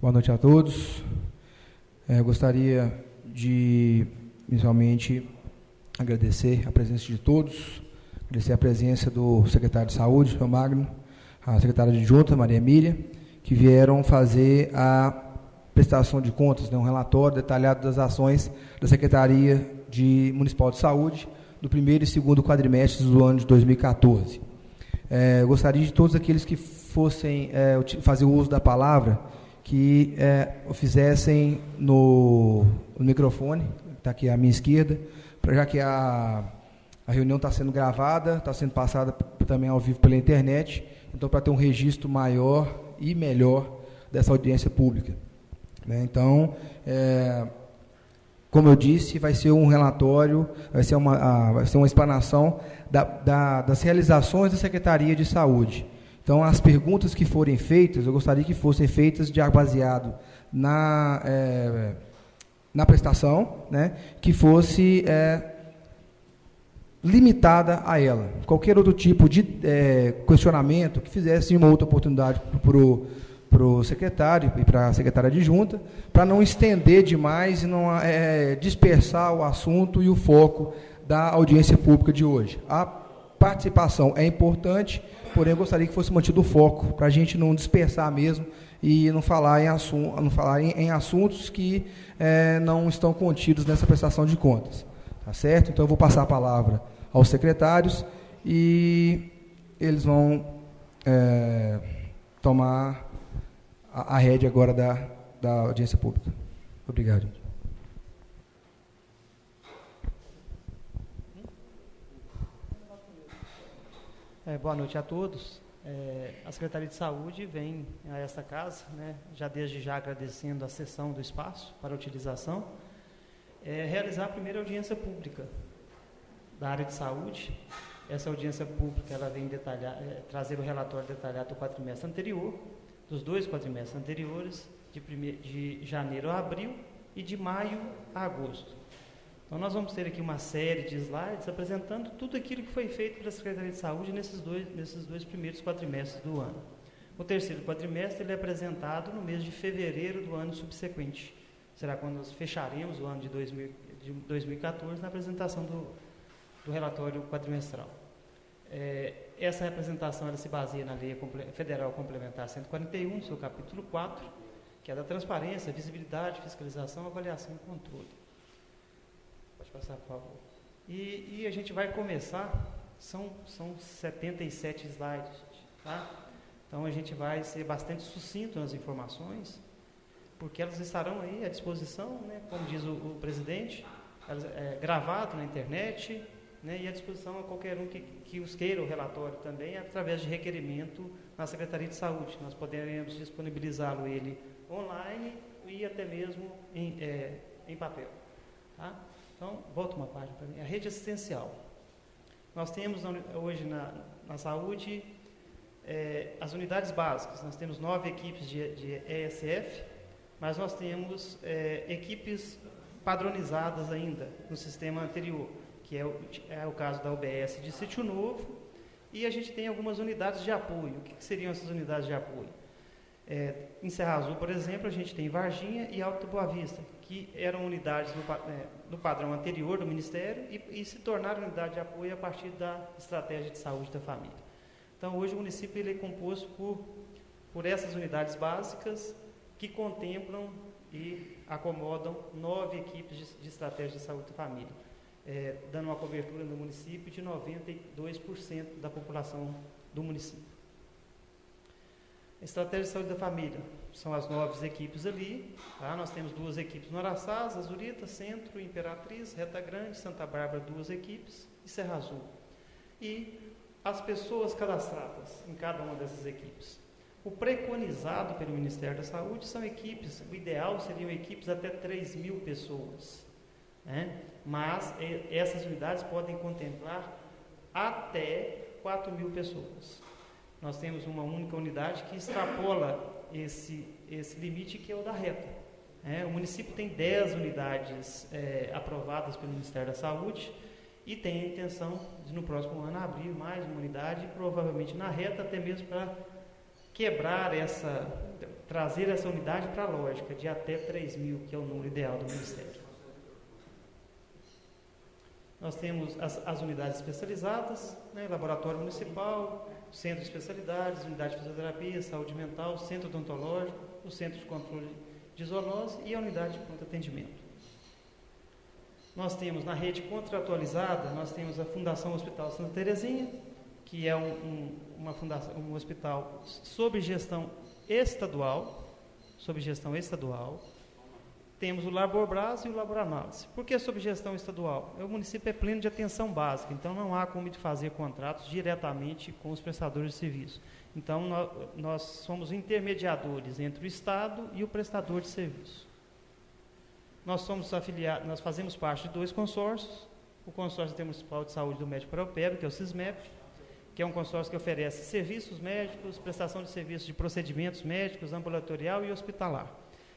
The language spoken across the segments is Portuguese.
Boa noite a todos. Gostaria de, inicialmente, agradecer a presença de todos, agradecer a presença do secretário de Saúde, João Magno, a secretária adjunta, Maria Emília, que vieram fazer a prestação de contas, um relatório detalhado das ações da Secretaria Municipal de Saúde do primeiro e segundo quadrimestres do ano de 2014. Gostaria de todos aqueles que fossem fazer o uso da palavra, que o fizessem no microfone, está aqui à minha esquerda, já que a reunião está sendo gravada, está sendo passada também ao vivo pela internet, então para ter um registro maior e melhor dessa audiência pública. Então, como eu disse, vai ser um relatório, vai ser uma explanação das realizações da Secretaria de Saúde. Então, as perguntas que forem feitas, eu gostaria que fossem feitas baseado na prestação, que fosse limitada a ela. Qualquer outro tipo de questionamento que fizesse uma outra oportunidade para o secretário e para a secretária adjunta, para não estender demais e não dispersar o assunto e o foco da audiência pública de hoje. A participação é importante, porém eu gostaria que fosse mantido o foco, para a gente não dispersar mesmo e não falar em assuntos que não estão contidos nessa prestação de contas. Tá certo? Então eu vou passar a palavra aos secretários e eles vão tomar a rédea agora da audiência pública. Obrigado. Boa noite a todos. A Secretaria de Saúde vem a esta casa, já desde já agradecendo a cessão do espaço para a utilização, realizar a primeira audiência pública da área de saúde. Essa audiência pública ela vem trazer o relatório detalhado do quadrimestre anterior, dos dois quadrimestres anteriores, de janeiro a abril e de maio a agosto. Então, nós vamos ter aqui uma série de slides apresentando tudo aquilo que foi feito pela Secretaria de Saúde nesses dois primeiros quadrimestres do ano. O terceiro quadrimestre ele é apresentado no mês de fevereiro do ano subsequente. Será quando nós fecharemos o ano de 2014 na apresentação do relatório quadrimestral. Essa representação ela se baseia na Lei Federal Complementar 141, no seu capítulo 4, que é da transparência, visibilidade, fiscalização, avaliação e controle. Pode passar, por favor. E a gente vai começar, são 77 slides, tá? Então a gente vai ser bastante sucinto nas informações, porque elas estarão aí à disposição, como diz o presidente, gravado na internet, e à disposição a qualquer um que os queira o relatório também, através de requerimento na Secretaria de Saúde. Nós poderemos disponibilizá-lo ele online e até mesmo em papel. Tá? Então, volta uma página para mim. A rede assistencial. Nós temos hoje na saúde as unidades básicas. Nós temos 9 equipes de ESF, mas nós temos equipes padronizadas ainda no sistema anterior, que é o caso da UBS de Sítio Novo, e a gente tem algumas unidades de apoio. O que seriam essas unidades de apoio? Em Serra Azul, por exemplo, a gente tem Varginha e Alto Boa Vista, que eram unidades no padrão anterior do Ministério e se tornaram unidade de apoio a partir da estratégia de saúde da família. Então, hoje o município ele é composto por essas unidades básicas que contemplam e acomodam 9 equipes de estratégia de saúde da família, dando uma cobertura no município de 92% da população do município. A estratégia de saúde da família são as 9 equipes ali, tá? Nós temos 2 equipes no Araçás, Azurita, Centro, Imperatriz, Reta Grande, Santa Bárbara, 2 equipes e Serra Azul. E as pessoas cadastradas em cada uma dessas equipes. O preconizado pelo Ministério da Saúde são equipes, o ideal seriam equipes até 3.000 pessoas, mas essas unidades podem contemplar até 4.000 pessoas. Nós temos uma única unidade que extrapola esse limite, que é o da Reta. O município tem 10 unidades aprovadas pelo Ministério da Saúde e tem a intenção de, no próximo ano, abrir mais uma unidade, provavelmente na Reta, até mesmo para quebrar trazer essa unidade para a lógica de até 3.000, que é o número ideal do Ministério. Nós temos as unidades especializadas, né, laboratório municipal, centro de especialidades, unidade de fisioterapia, saúde mental, centro odontológico, o centro de controle de zoonose e a unidade de pronto atendimento. Nós temos na rede contratualizada, nós temos a Fundação Hospital Santa Terezinha, que é uma fundação, um hospital sob gestão estadual. Temos o Laborbras e o Laboranálise. Por que sob gestão estadual? O município é pleno de atenção básica, então não há como de fazer contratos diretamente com os prestadores de serviço. Então, nós somos intermediadores entre o Estado e o prestador de serviço. Nós somos afiliados, nós fazemos parte de 2 consórcios, o Consórcio Intermunicipal de Saúde do Médico Paraupeba, que é o CISMEP, que é um consórcio que oferece serviços médicos, prestação de serviços de procedimentos médicos, ambulatorial e hospitalar.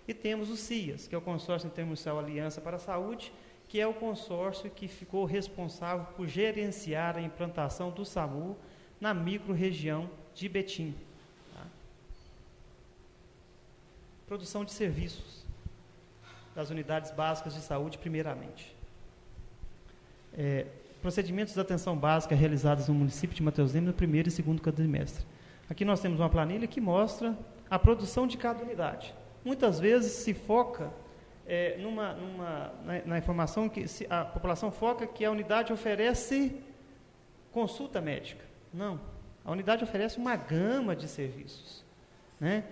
E temos o CIAS, que é o Consórcio Intermunicipal Aliança para a Saúde, que é o consórcio que ficou responsável por gerenciar a implantação do SAMU na microrregião de Betim. Tá? Produção de serviços das unidades básicas de saúde, primeiramente. Procedimentos de atenção básica realizados no município de Mateus Leme no primeiro e segundo quadrimestre. Aqui nós temos uma planilha que mostra a produção de cada unidade. Muitas vezes se foca na informação que a população foca que a unidade oferece consulta médica. Não, a unidade oferece uma gama de serviços, né?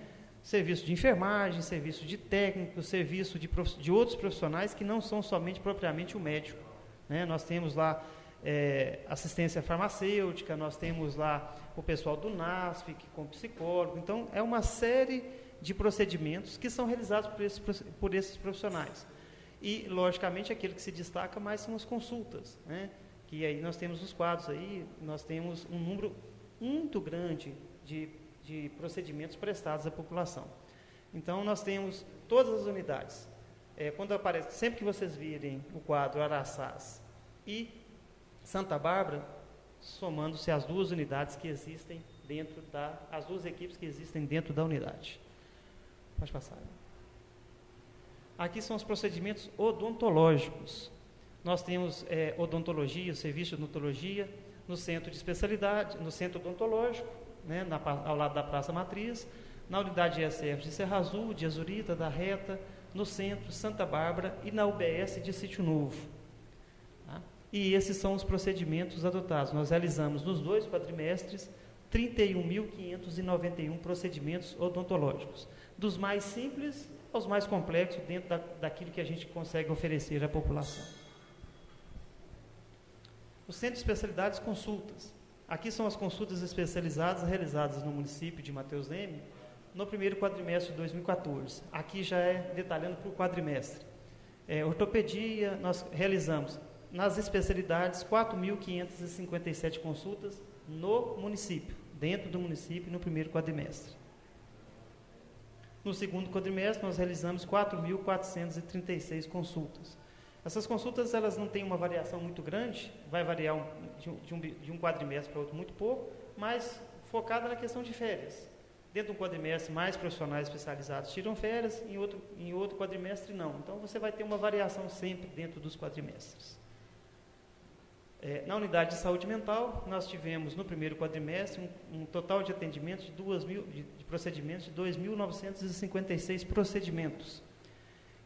Serviço de enfermagem, serviço de técnico, serviço de outros profissionais que não são somente propriamente o médico, né? Nós temos lá assistência farmacêutica, nós temos lá o pessoal do NASF, com psicólogo. Então, é uma série de procedimentos que são realizados por esses profissionais. E, logicamente, aquele que se destaca mais são as consultas, né? Que aí nós temos os quadros aí, nós temos um número muito grande de procedimentos prestados à população. Então, nós temos todas as unidades. Quando aparece, sempre que vocês virem o quadro Araçás e Santa Bárbara, somando-se as 2 unidades que existem as 2 equipes que existem dentro da unidade. Pode passar. Aqui são os procedimentos odontológicos. Nós temos odontologia, serviço de odontologia, no centro de especialidade, no centro odontológico, né, ao lado da Praça Matriz, na unidade de ESF de Serra Azul, de Azurita, da Reta, no centro, Santa Bárbara e na UBS de Sítio Novo. Tá? E esses são os procedimentos adotados. Nós realizamos nos 2 quadrimestres 31.591 procedimentos odontológicos, dos mais simples aos mais complexos, dentro daquilo que a gente consegue oferecer à população. O Centro de Especialidades, consultas. Aqui são as consultas especializadas realizadas no município de Mateus Leme no primeiro quadrimestre de 2014. Aqui já é detalhando por quadrimestre. Ortopedia, nós realizamos nas especialidades 4.557 consultas no município, dentro do município, no primeiro quadrimestre. No segundo quadrimestre, nós realizamos 4.436 consultas. Essas consultas, elas não têm uma variação muito grande, vai variar de um quadrimestre para outro muito pouco, mas focada na questão de férias. Dentro de um quadrimestre, mais profissionais especializados tiram férias, em outro quadrimestre não. Então, você vai ter uma variação sempre dentro dos quadrimestres. Na unidade de saúde mental, nós tivemos no primeiro quadrimestre um total de atendimentos de procedimentos de 2.956 procedimentos,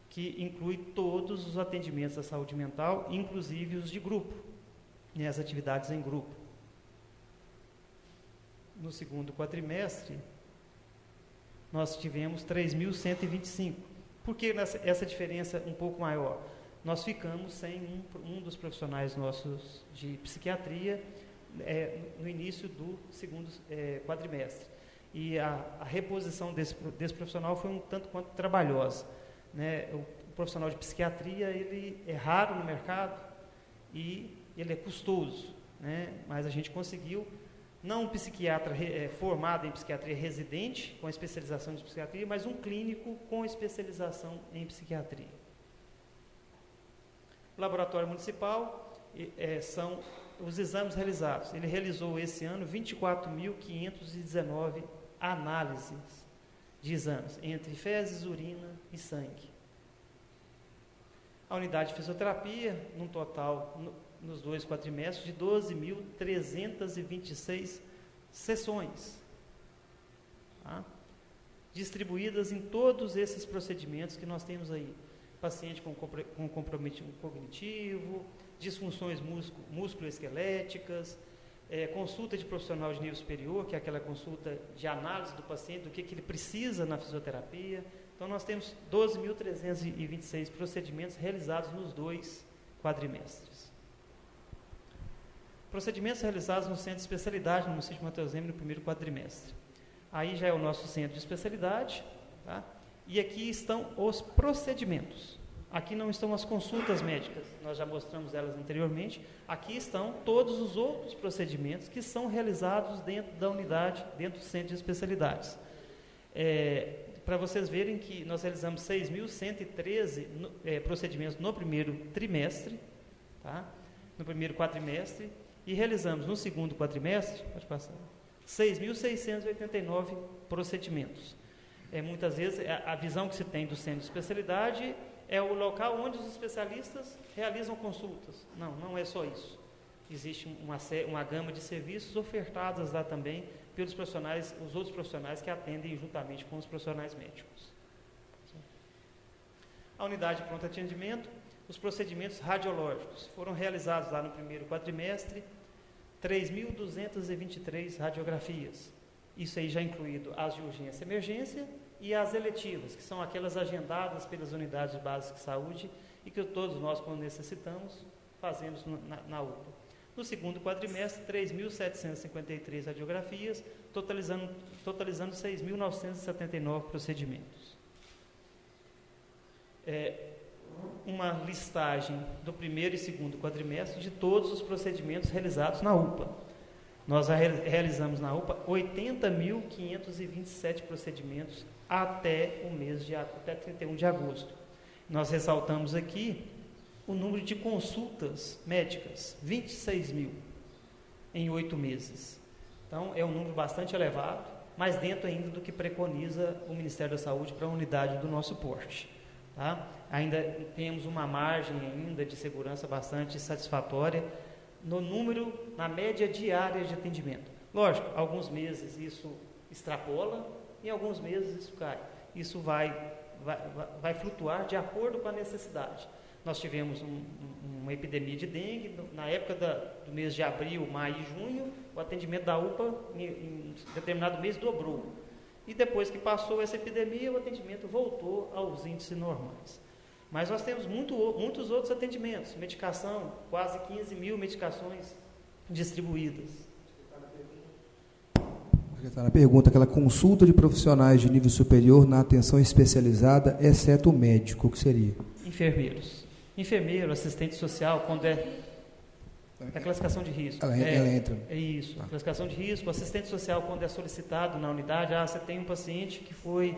que inclui todos os atendimentos da saúde mental, inclusive os de grupo, né, as atividades em grupo. No segundo quadrimestre, nós tivemos 3.125. Por que essa diferença um pouco maior? Nós ficamos sem um dos profissionais nossos de psiquiatria no início do segundo quadrimestre. E a reposição desse profissional foi um tanto quanto trabalhosa. Né? O profissional de psiquiatria, ele é raro no mercado e ele é custoso, né? Mas a gente conseguiu, não um psiquiatra formado em psiquiatria residente, com especialização em psiquiatria, mas um clínico com especialização em psiquiatria. Laboratório municipal, são os exames realizados. Ele realizou esse ano 24.519 análises. de exames, entre fezes, urina e sangue. A unidade de fisioterapia, num total, nos 2 quadrimestres, de 12.326 sessões, tá? Distribuídas em todos esses procedimentos que nós temos aí. Paciente com comprometimento cognitivo, disfunções músculo-esqueléticas, consulta de profissional de nível superior, que é aquela consulta de análise do paciente, do que ele precisa na fisioterapia. Então, nós temos 12.326 procedimentos realizados nos 2 quadrimestres. Procedimentos realizados no Centro de Especialidade, no município de Matheus Leme, no primeiro quadrimestre. Aí já é o nosso centro de especialidade, tá? E aqui estão os procedimentos. Aqui não estão as consultas médicas, nós já mostramos elas anteriormente. Aqui estão todos os outros procedimentos que são realizados dentro da unidade, dentro do centro de especialidades. Para vocês verem que nós realizamos 6.113 procedimentos no primeiro trimestre, tá? No primeiro quadrimestre, e realizamos no segundo quadrimestre, pode passar, 6.689 procedimentos. Muitas vezes a visão que se tem do centro de especialidade é o local onde os especialistas realizam consultas. Não é só isso. Existe uma gama de serviços ofertados lá também pelos profissionais, os outros profissionais que atendem juntamente com os profissionais médicos. A unidade de pronto atendimento, os procedimentos radiológicos foram realizados lá no primeiro quadrimestre, 3.223 radiografias. Isso aí já incluído as de urgência e emergência e as eletivas, que são aquelas agendadas pelas unidades básicas de saúde e que todos nós, quando necessitamos, fazemos na UPA. No segundo quadrimestre, 3.753 radiografias, totalizando 6.979 procedimentos. Uma listagem do primeiro e segundo quadrimestre de todos os procedimentos realizados na UPA. Nós realizamos na UPA 80.527 procedimentos até 31 de agosto. Nós ressaltamos aqui o número de consultas médicas, 26 mil em 8 meses. Então, é um número bastante elevado, mas dentro ainda do que preconiza o Ministério da Saúde para a unidade do nosso porte. Tá? Ainda temos uma margem ainda de segurança bastante satisfatória no número, na média diária de atendimento. Lógico, alguns meses isso extrapola e alguns meses isso cai. Isso vai flutuar de acordo com a necessidade. Nós tivemos uma epidemia de dengue, na época do mês de abril, maio e junho, o atendimento da UPA em determinado mês dobrou. E depois que passou essa epidemia, o atendimento voltou aos índices normais. Mas nós temos muitos outros atendimentos, medicação, quase 15 mil medicações distribuídas. Está na pergunta, aquela consulta de profissionais de nível superior na atenção especializada, exceto o médico, o que seria? Enfermeiros. Enfermeiro, assistente social, quando é a classificação de risco. Ela entra. É isso, classificação de risco. Assistente social, quando é solicitado na unidade, você tem um paciente que foi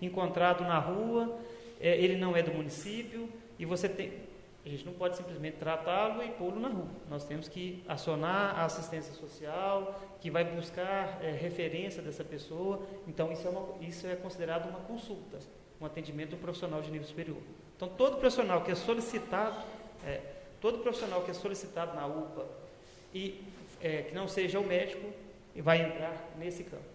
encontrado na rua, ele não é do município, e a gente não pode simplesmente tratá-lo e pô-lo na rua. Nós temos que acionar a assistência social, que vai buscar referência dessa pessoa. Então, isso é considerado uma consulta, um atendimento do profissional de nível superior. Então, todo profissional que é solicitado na UPA e que não seja o médico, vai entrar nesse campo.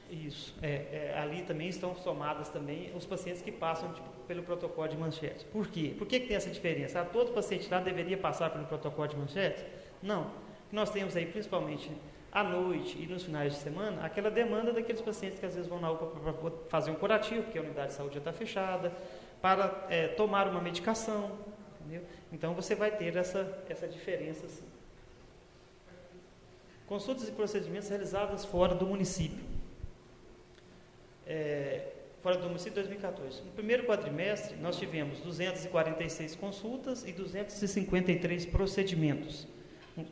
Isso. Ali também estão somadas também os pacientes que passam pelo protocolo de manchetes. Por quê? Por que tem essa diferença? Todo paciente lá deveria passar pelo protocolo de manchetes? Não. Nós temos aí, principalmente à noite e nos finais de semana, aquela demanda daqueles pacientes que às vezes vão na UPA para fazer um curativo, porque a unidade de saúde já está fechada, para tomar uma medicação, entendeu? Então, você vai ter essa diferença, sim. Consultas e procedimentos realizados fora do município. Fora do município, 2014. No primeiro quadrimestre, nós tivemos 246 consultas e 253 procedimentos,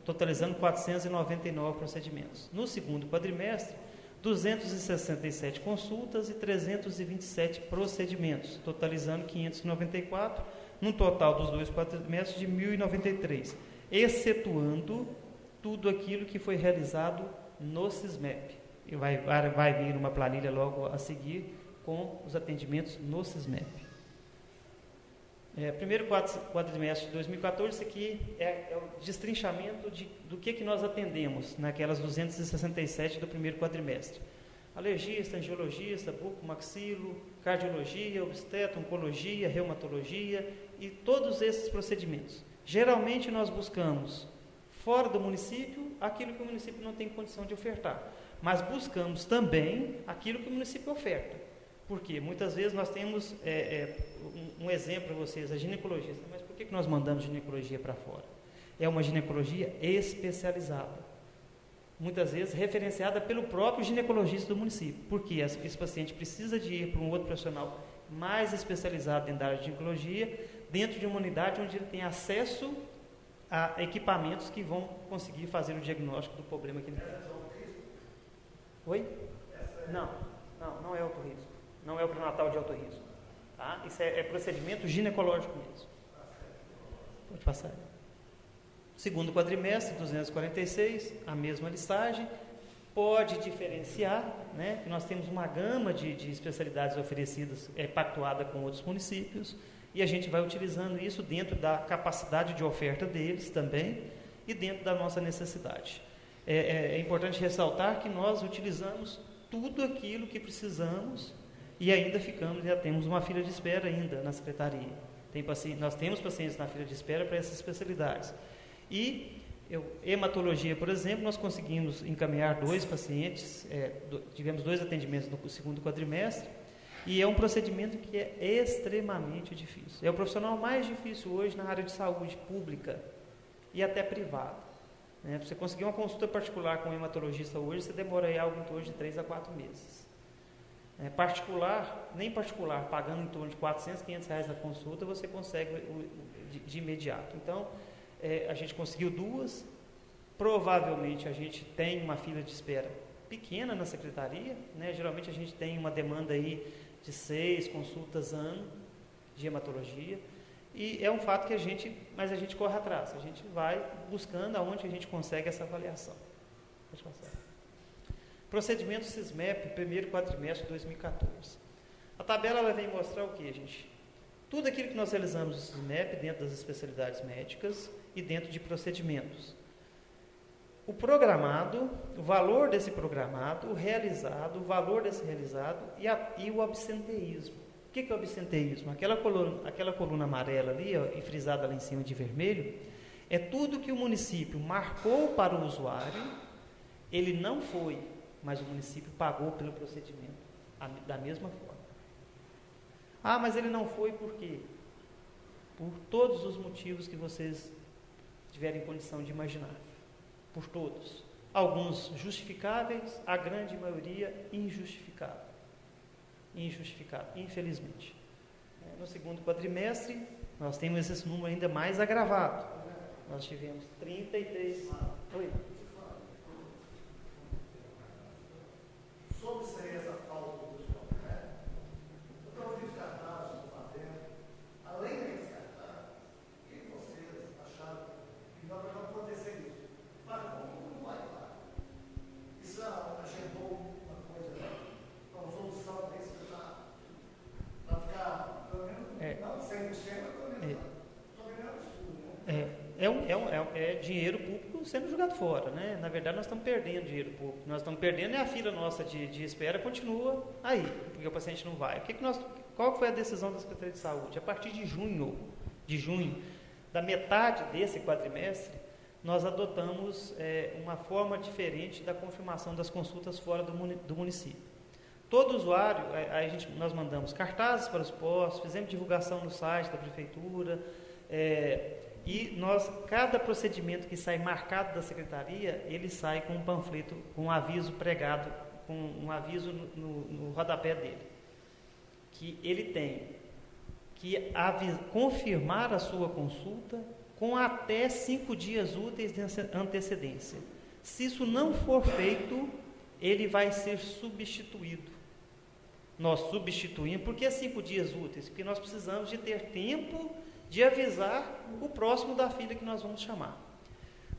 totalizando 499 procedimentos. No segundo quadrimestre, 267 consultas e 327 procedimentos, totalizando 594, num total dos 2 quadrimestres de 1.093, excetuando tudo aquilo que foi realizado no SISMEP. E vai vir uma planilha logo a seguir com os atendimentos no SISMEP. Primeiro quadrimestre de 2014, isso aqui é o destrinchamento do que nós atendemos naquelas 267 do primeiro quadrimestre. Alergista, angiologista, bucomaxilo, cardiologia, obstetra, oncologia, reumatologia e todos esses procedimentos. Geralmente nós buscamos, fora do município, aquilo que o município não tem condição de ofertar, mas buscamos também aquilo que o município oferta. Por quê? Muitas vezes nós temos um exemplo para vocês, a ginecologista. Mas por que nós mandamos ginecologia para fora? É uma ginecologia especializada. Muitas vezes referenciada pelo próprio ginecologista do município. Porque esse paciente precisa de ir para um outro profissional mais especializado dentro da área de ginecologia, dentro de uma unidade onde ele tem acesso a equipamentos que vão conseguir fazer o diagnóstico do problema que ele tem. Oi? Não é alto risco. Não é o pré-natal de alto risco. Tá? Isso é procedimento ginecológico mesmo. Pode passar. Segundo quadrimestre, 246, a mesma listagem. Pode diferenciar, né? Nós temos uma gama de especialidades oferecidas, pactuada com outros municípios, e a gente vai utilizando isso dentro da capacidade de oferta deles também e dentro da nossa necessidade. É importante ressaltar que nós utilizamos tudo aquilo que precisamos e ainda já temos uma fila de espera ainda na secretaria. Nós temos pacientes na fila de espera para essas especialidades. E hematologia, por exemplo, nós conseguimos encaminhar 2 pacientes, tivemos 2 atendimentos no segundo quadrimestre, e é um procedimento que é extremamente difícil. É o profissional mais difícil hoje na área de saúde pública e até privada. Para você conseguir uma consulta particular com um hematologista hoje, você demora aí algo em torno de 3 a 4 meses. Nem particular, pagando em torno de R$400, R$500 a consulta, você consegue de imediato. Então, a gente conseguiu 2, provavelmente a gente tem uma fila de espera pequena na secretaria, né? Geralmente a gente tem uma demanda aí de 6 consultas ano de hematologia, e é um fato que a gente corre atrás, a gente vai buscando aonde a gente consegue essa avaliação. Pode passar. Procedimento SISMEP, primeiro quadrimestre de 2014. A tabela ela vem mostrar o que, gente? Tudo aquilo que nós realizamos no SISMEP dentro das especialidades médicas e dentro de procedimentos. O programado, o valor desse programado, o realizado, o valor desse realizado e o absenteísmo. O que é o absenteísmo? Aquela coluna amarela ali, ó, e frisada lá em cima de vermelho, é tudo que o município marcou para o usuário, ele não foi, mas o município pagou pelo procedimento, da mesma forma. Ah, mas ele não foi por quê? Por todos os motivos que vocês tiverem condição de imaginar. Por todos. Alguns justificáveis, a grande maioria injustificável. Injustificável, infelizmente. No segundo quadrimestre, nós temos esse número ainda mais agravado. Nós tivemos 33... Oi. Sobre isso aí, essa falta do pessoal, né? Eu estava ouvindo os cartazes no papel. Além daqueles cartazes, o que vocês acharam que não vai acontecer isso? Mas como não vai lá? Isso agendou uma coisa, uma solução desse para ficar, pelo menos, não 100%, mas pelo menos, estou ganhando tudo, né? É dinheiro público sendo jogado fora, né? Na verdade, nós estamos perdendo dinheiro público. Nós estamos perdendo e a fila nossa de espera continua aí, porque o paciente não vai. Qual foi a decisão da Secretaria de Saúde? A partir de junho, da metade desse quadrimestre, nós adotamos uma forma diferente da confirmação das consultas fora do município. Todo usuário, nós mandamos cartazes para os postos, fizemos divulgação no site da prefeitura, e cada procedimento que sai marcado da secretaria, ele sai com um panfleto, com um aviso pregado, com um aviso no rodapé dele, que ele tem que confirmar a sua consulta com até 5 dias úteis de antecedência. Se isso não for feito, ele vai ser substituído. Nós substituímos, por que 5 dias úteis? Porque nós precisamos de ter tempo de avisar o próximo da fila que nós vamos chamar.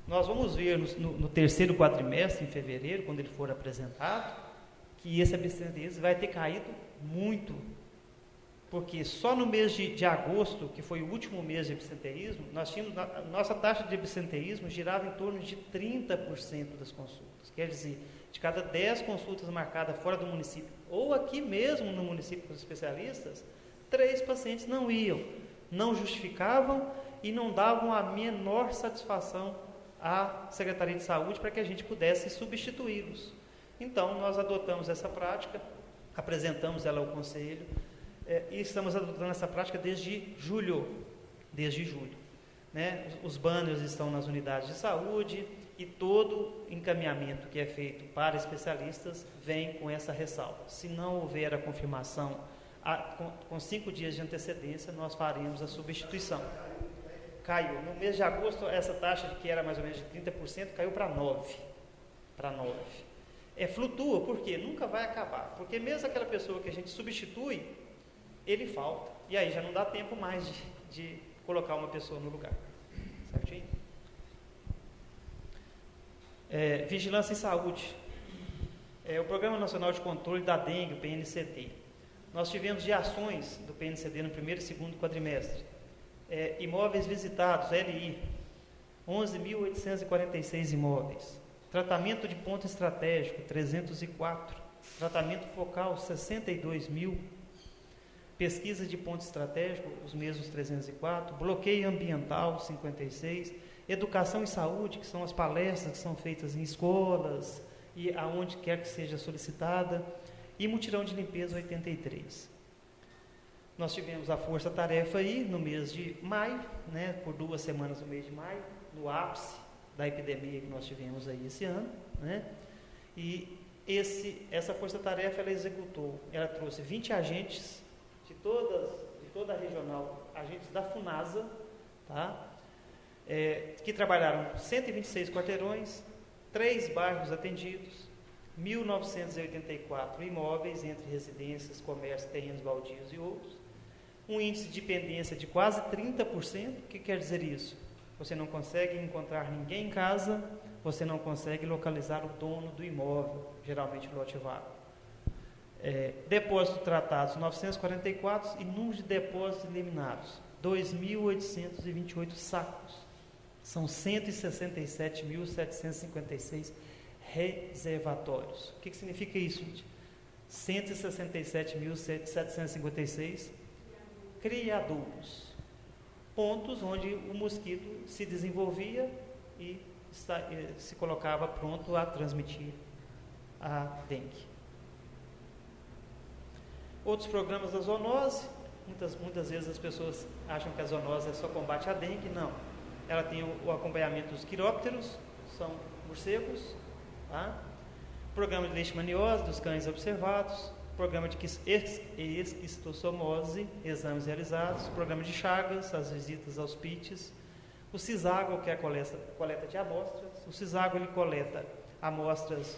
Nós vamos ver no terceiro quadrimestre, em fevereiro, quando ele for apresentado, que esse absenteísmo vai ter caído muito, porque só no mês de agosto, que foi o último mês de absenteísmo, nós tínhamos, nossa taxa de absenteísmo girava em torno de 30% das consultas. Quer dizer, de cada 10 consultas marcadas fora do município, ou aqui mesmo no município com os especialistas, 3 pacientes não iam, não justificavam e não davam a menor satisfação à Secretaria de Saúde para que a gente pudesse substituí-los. Então, nós adotamos essa prática, apresentamos ela ao Conselho, e estamos adotando essa prática desde julho, né? Os banners estão nas unidades de saúde e todo encaminhamento que é feito para especialistas vem com essa ressalva. Se não houver a confirmação com 5 dias de antecedência, nós faremos a substituição. Caiu. No mês de agosto, essa taxa, que era mais ou menos de 30%, caiu para 9%. Flutua, por quê? Nunca vai acabar. Porque mesmo aquela pessoa que a gente substitui, ele falta. E aí já não dá tempo mais de colocar uma pessoa no lugar. Certinho? Vigilância em Saúde. O Programa Nacional de Controle da Dengue, o PNCD. Nós tivemos de ações do PNCD no primeiro e segundo quadrimestre. Imóveis visitados, LI, 11.846 imóveis. Tratamento de ponto estratégico, 304. Tratamento focal, 62.000. Pesquisa de ponto estratégico, os mesmos 304. Bloqueio ambiental, 56. Educação e saúde, que são as palestras que são feitas em escolas e aonde quer que seja solicitada. E mutirão de limpeza, 83. Nós tivemos a força-tarefa aí no mês de maio, né, por 2 semanas no mês de maio, no ápice da epidemia que nós tivemos aí esse ano, né? E essa força-tarefa ela trouxe 20 agentes de toda a regional, agentes da FUNASA, tá? Que trabalharam 126 quarteirões, 3 bairros atendidos, 1.984 imóveis entre residências, comércio, terrenos baldios e outros, um índice de pendência de quase 30%. O que quer dizer isso? Você não consegue encontrar ninguém em casa, você não consegue localizar o dono do imóvel, geralmente lote vago. Depósitos tratados, 944, e número de depósitos eliminados, 2.828 sacos. São 167.756 reservatórios. O que significa isso, gente? 167.756 criadouros. Pontos onde o mosquito se desenvolvia e se colocava pronto a transmitir a dengue. Outros programas da zoonose, muitas vezes as pessoas acham que a zoonose é só combate à dengue. Não. Ela tem o acompanhamento dos quirópteros, são morcegos, tá? Programa de leishmaniose dos cães observados, programa de esquistossomose, exames realizados, programa de Chagas, as visitas aos PITs, o CISAGO, que é a coleta de amostras. O CISAGO ele coleta amostras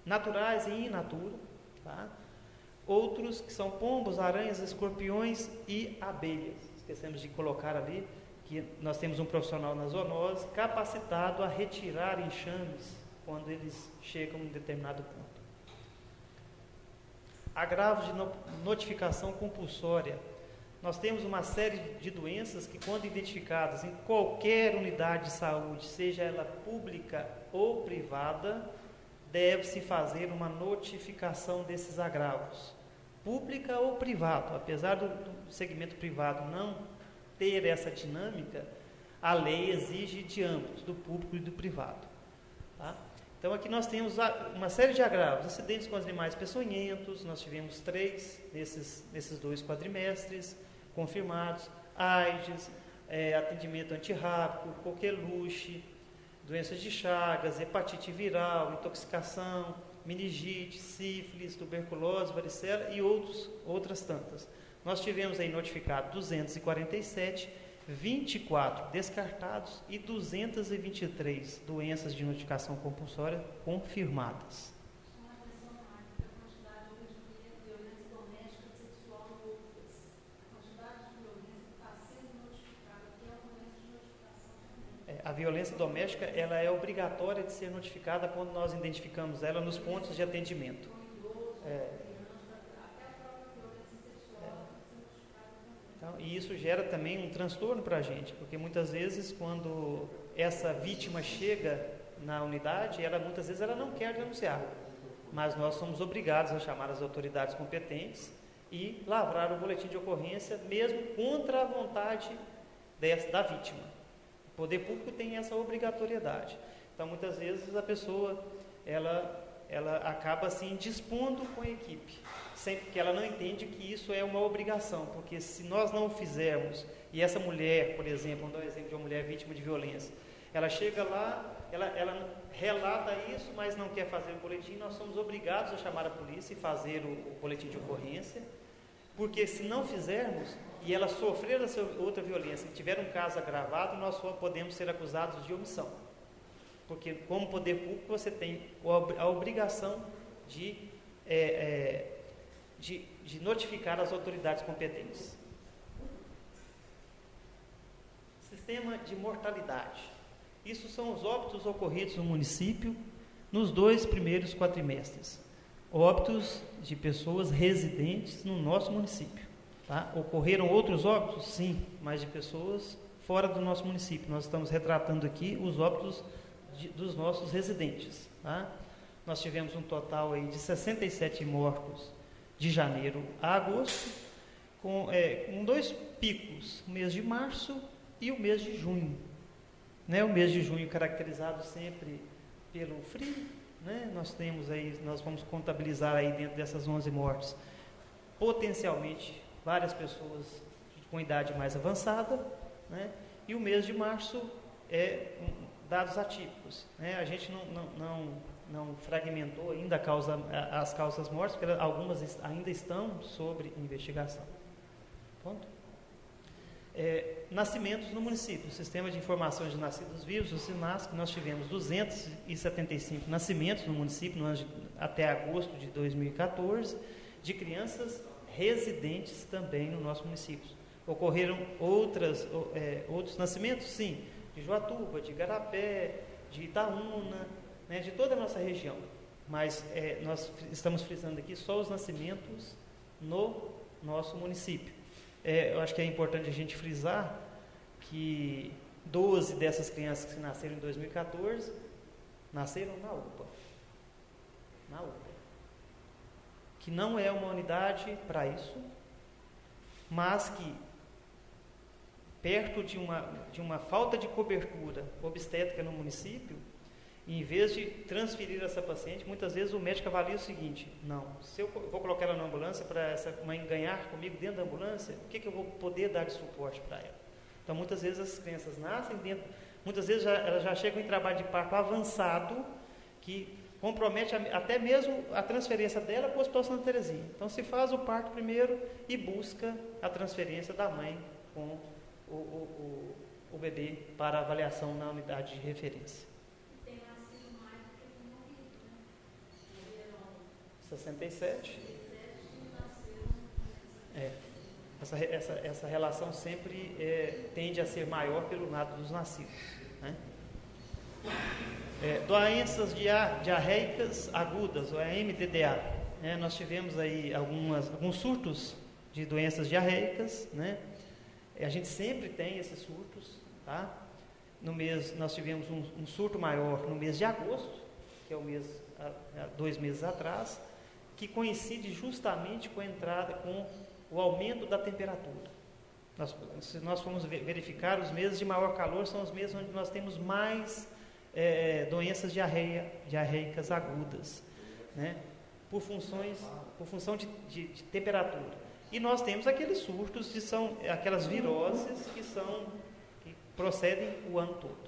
naturais e in natura, tá? Outros que são pombos, aranhas, escorpiões e abelhas. Esquecemos de colocar ali que nós temos um profissional na zoonose capacitado a retirar enxames quando eles chegam em um determinado ponto. Agravos de notificação compulsória. Nós temos uma série de doenças que, quando identificadas em qualquer unidade de saúde, seja ela pública ou privada, deve-se fazer uma notificação desses agravos. Pública ou privado, apesar do segmento privado não ter essa dinâmica, a lei exige de ambos, do público e do privado. Tá? Então aqui nós temos uma série de agravos, acidentes com animais peçonhentos, nós tivemos 3 nesses 2 quadrimestres confirmados, AIDS, atendimento antirrábico, coqueluche, doenças de Chagas, hepatite viral, intoxicação, meningite, sífilis, tuberculose, varicela e outras tantas. Nós tivemos aí notificado 247, 24 descartados e 223 doenças de notificação compulsória confirmadas. A violência doméstica, ela é obrigatória de ser notificada quando nós identificamos ela nos pontos de atendimento. Então, e isso gera também um transtorno para a gente, porque muitas vezes quando essa vítima chega na unidade, muitas vezes ela não quer denunciar, mas nós somos obrigados a chamar as autoridades competentes e lavrar o boletim de ocorrência, mesmo contra a vontade da vítima. O poder público tem essa obrigatoriedade. Então, muitas vezes a pessoa ela acaba assim dispondo com a equipe, sempre que ela não entende que isso é uma obrigação, porque se nós não o fizermos, e essa mulher, por exemplo, vamos dar um exemplo de uma mulher vítima de violência, ela chega lá, ela relata isso, mas não quer fazer o boletim, nós somos obrigados a chamar a polícia e fazer o boletim de ocorrência, porque se não fizermos, e ela sofrer essa outra violência, e tiver um caso agravado, nós podemos ser acusados de omissão. Porque, como poder público, você tem a obrigação de notificar as autoridades competentes. Sistema de mortalidade. Isso são os óbitos ocorridos no município nos 2 primeiros quadrimestres. Óbitos de pessoas residentes no nosso município. Tá? Ocorreram outros óbitos? Sim, mas de pessoas fora do nosso município. Nós estamos retratando aqui os óbitos dos nossos residentes. Tá? Nós tivemos um total aí de 67 mortos de janeiro a agosto, com 2 picos, o mês de março e o mês de junho. Né? O mês de junho caracterizado sempre pelo frio, né? Nós vamos contabilizar aí dentro dessas 11 mortes, potencialmente várias pessoas com idade mais avançada, né? E o mês de março dados atípicos, né? A gente não fragmentou ainda as causas mortes, porque algumas ainda estão sobre investigação. Ponto. Nascimentos no município, o Sistema de Informação de Nascidos Vivos, o SINASC, nós tivemos 275 nascimentos no município até agosto de 2014, de crianças residentes também no nosso município. Ocorreram outros nascimentos? Sim, de Joatuba, de Igarapé, de Itaúna, né, de toda a nossa região. Mas nós estamos frisando aqui só os nascimentos no nosso município. Eu acho que é importante a gente frisar que 12 dessas crianças que nasceram em 2014 nasceram na UPA. Na UPA. Que não é uma unidade para isso, mas que, perto de uma falta de cobertura obstétrica no município, em vez de transferir essa paciente, muitas vezes o médico avalia o seguinte: não, se eu vou colocar ela na ambulância para essa mãe ganhar comigo dentro da ambulância, o que eu vou poder dar de suporte para ela? Então, muitas vezes as crianças nascem dentro, muitas vezes elas já chegam em trabalho de parto avançado, que compromete até mesmo a transferência dela para o Hospital Santa Terezinha. Então, se faz o parto primeiro e busca a transferência da mãe com o bebê para avaliação na unidade de referência. 67. Essa relação sempre tende a ser maior pelo lado dos nascidos. Né? Doenças diarreicas agudas, ou MDDA. Nós tivemos aí alguns surtos de doenças diarreicas. Né? A gente sempre tem esses surtos. Tá? Nós tivemos um surto maior no mês de agosto, que é o mês 2 meses atrás, que coincide justamente com o aumento da temperatura. Se nós formos verificar, os meses de maior calor são os meses onde nós temos mais doenças diarreicas agudas, né? por função de temperatura. E nós temos aqueles surtos que são aquelas viroses que procedem o ano todo.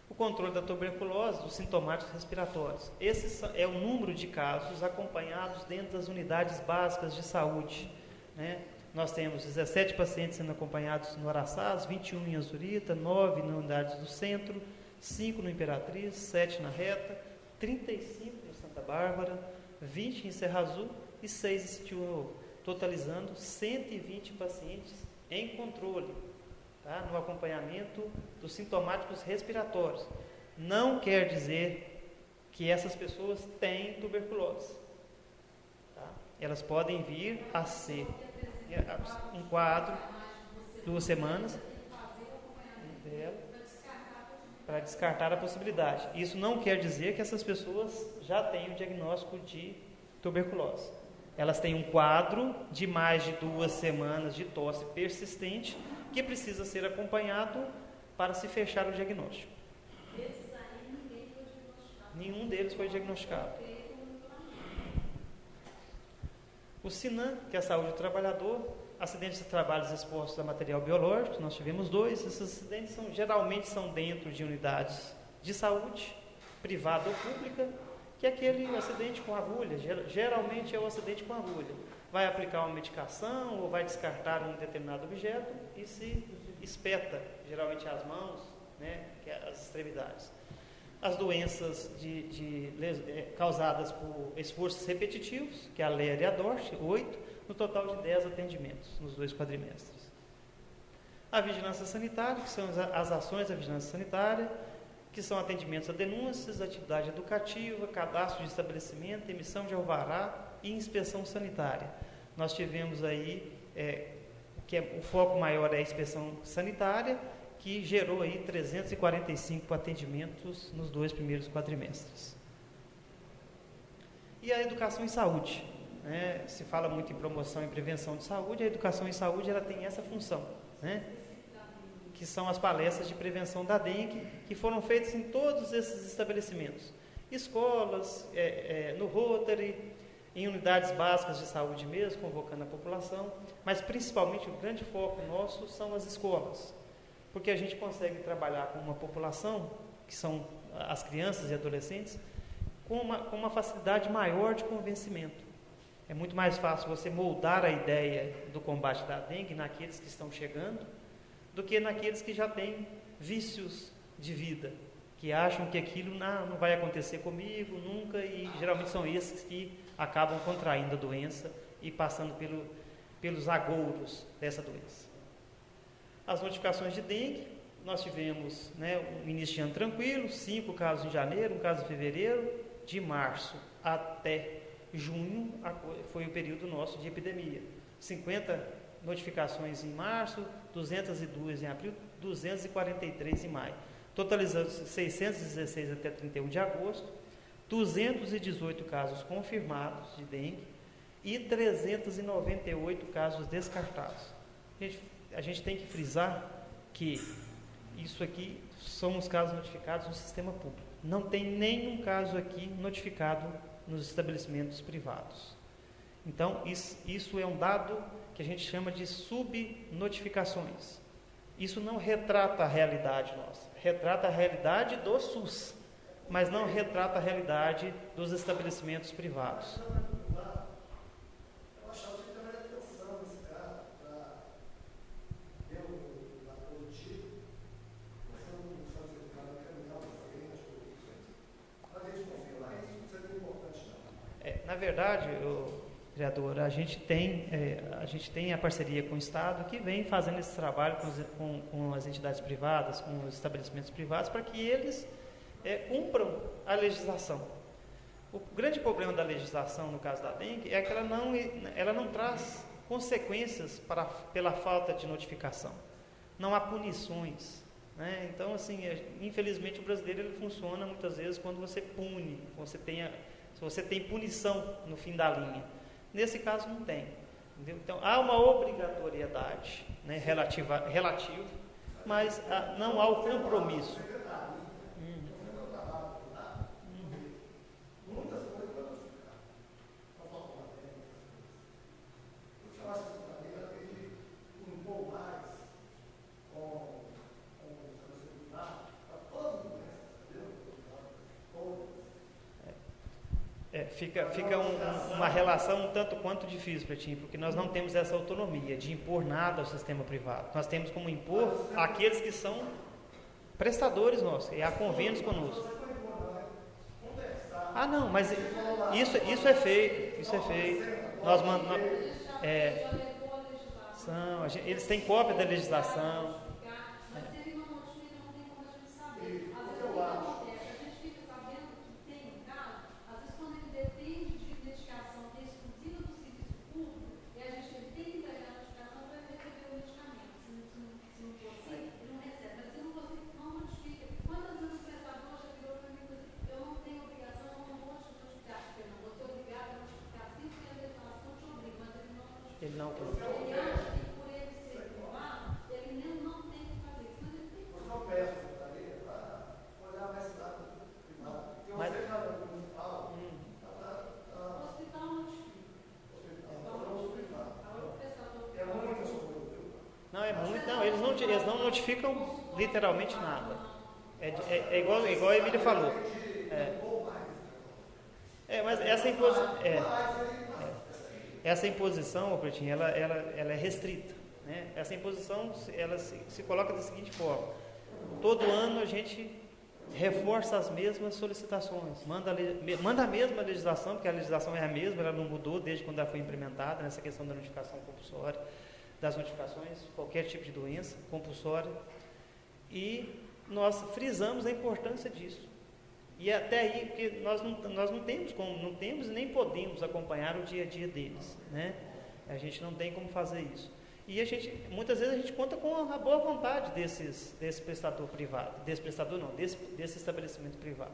O controle da tuberculose, os sintomáticos respiratórios. Esse é o número de casos acompanhados dentro das unidades básicas de saúde. Né? Nós temos 17 pacientes sendo acompanhados no Araçás, 21 em Azurita, 9 na unidade do centro, 5 no Imperatriz, 7 na Reta, 35 no Santa Bárbara, 20 em Serra Azul e 6 em Sítio Novo, totalizando 120 pacientes em controle. tá? No acompanhamento dos sintomáticos respiratórios. Não quer dizer que essas pessoas têm tuberculose. Tá? Elas podem vir a ser um quadro, 2 semanas, para descartar a possibilidade. Isso não quer dizer que essas pessoas já têm o diagnóstico de tuberculose. Elas têm um quadro de mais de 2 semanas de tosse persistente que precisa ser acompanhado para se fechar o diagnóstico. Nenhum deles foi diagnosticado. O SINAM, que é a saúde do trabalhador, acidentes de trabalhos expostos a material biológico, nós tivemos 2. Esses acidentes geralmente são dentro de unidades de saúde, privada ou pública, que é aquele acidente com agulha, geralmente é o acidente com agulha. Vai aplicar uma medicação ou vai descartar um determinado objeto e se espeta, geralmente as mãos, né, que é as extremidades. As doenças causadas por esforços repetitivos, que é a Lehr e a Dort, 8, no total de 10 atendimentos nos 2 quadrimestres. A vigilância sanitária, que são as ações da vigilância sanitária, que são atendimentos a denúncias, atividade educativa, cadastro de estabelecimento, emissão de alvará e inspeção sanitária. Nós tivemos aí, o foco maior é a inspeção sanitária, que gerou aí 345 atendimentos nos 2 primeiros quadrimestres. E a educação em saúde, né? Se fala muito em promoção e prevenção de saúde, a educação em saúde ela tem essa função, né? Que são as palestras de prevenção da dengue, que foram feitas em todos esses estabelecimentos, escolas, no Rotary, em unidades básicas de saúde mesmo, convocando a população, mas principalmente o grande foco nosso são as escolas, porque a gente consegue trabalhar com uma população, que são as crianças e adolescentes, com uma facilidade maior de convencimento. É muito mais fácil você moldar a ideia do combate da dengue naqueles que estão chegando, do que naqueles que já têm vícios de vida, que acham que aquilo não vai acontecer comigo nunca, e geralmente são esses que acabam contraindo a doença e passando pelos agouros dessa doença. As notificações de dengue, nós tivemos, um início de ano tranquilo, 5 casos em janeiro, 1 caso em fevereiro, de março até junho foi o período nosso de epidemia. 50 notificações em março, 202 em abril, 243 em maio, totalizando 616 até 31 de agosto, 218 casos confirmados de dengue e 398 casos descartados. A gente tem que frisar que isso aqui são os casos notificados no sistema público. Não tem nenhum caso aqui notificado nos estabelecimentos privados. Então, isso é um dado que a gente chama de subnotificações. Isso não retrata a realidade nossa, retrata a realidade do SUS, mas não retrata a realidade dos estabelecimentos privados. Eu achava que também era atenção nesse caso, para ver o lado positivo, você não sabe se o cara quer mudar o paciente, mas a gente confia lá, isso não é importante não. Na verdade, vereador, a gente tem a parceria com o Estado que vem fazendo esse trabalho com as entidades privadas, com os estabelecimentos privados, para que eles cumpram a legislação. O grande problema da legislação, no caso da dengue, é que ela não traz consequências pela falta de notificação. Não há punições, né? Então, assim, infelizmente o brasileiro ele funciona muitas vezes quando você pune, se você tem punição no fim da linha. Nesse caso não tem. Entendeu? Então, há uma obrigatoriedade, né, relativa, mas não há o compromisso. Fica uma relação um tanto quanto difícil, Pretinho, porque nós não temos essa autonomia de impor nada ao sistema privado. Nós temos como impor aqueles que são prestadores nossos, e há convênios conosco. Não, mas isso é feito, eles têm cópia da legislação, Ele não quer. Ele acha que por ele ser privado, ele mesmo não tem que fazer isso, mas ele tem que fazer. Eu não peço a secretaria para olhar mais cidade privada. Eu Mas- sei que a municipal, O hospital notifica. é muitas coisas, viu? Não, é muito. Não, eles não notificam literalmente nada. É igual a Emília falou. Mas essa imposição, Pretinho, ela é restrita, né? Essa imposição, ela se coloca da seguinte forma: todo ano a gente reforça as mesmas solicitações, manda a mesma legislação, porque a legislação é a mesma, ela não mudou desde quando ela foi implementada, nessa questão da notificação compulsória, das notificações, qualquer tipo de doença compulsória, e nós frisamos a importância disso. E até aí, porque nós não temos e nem podemos acompanhar o dia a dia deles, né? A gente não tem como fazer isso. E muitas vezes a gente conta com a boa vontade desse prestador privado, desse estabelecimento privado.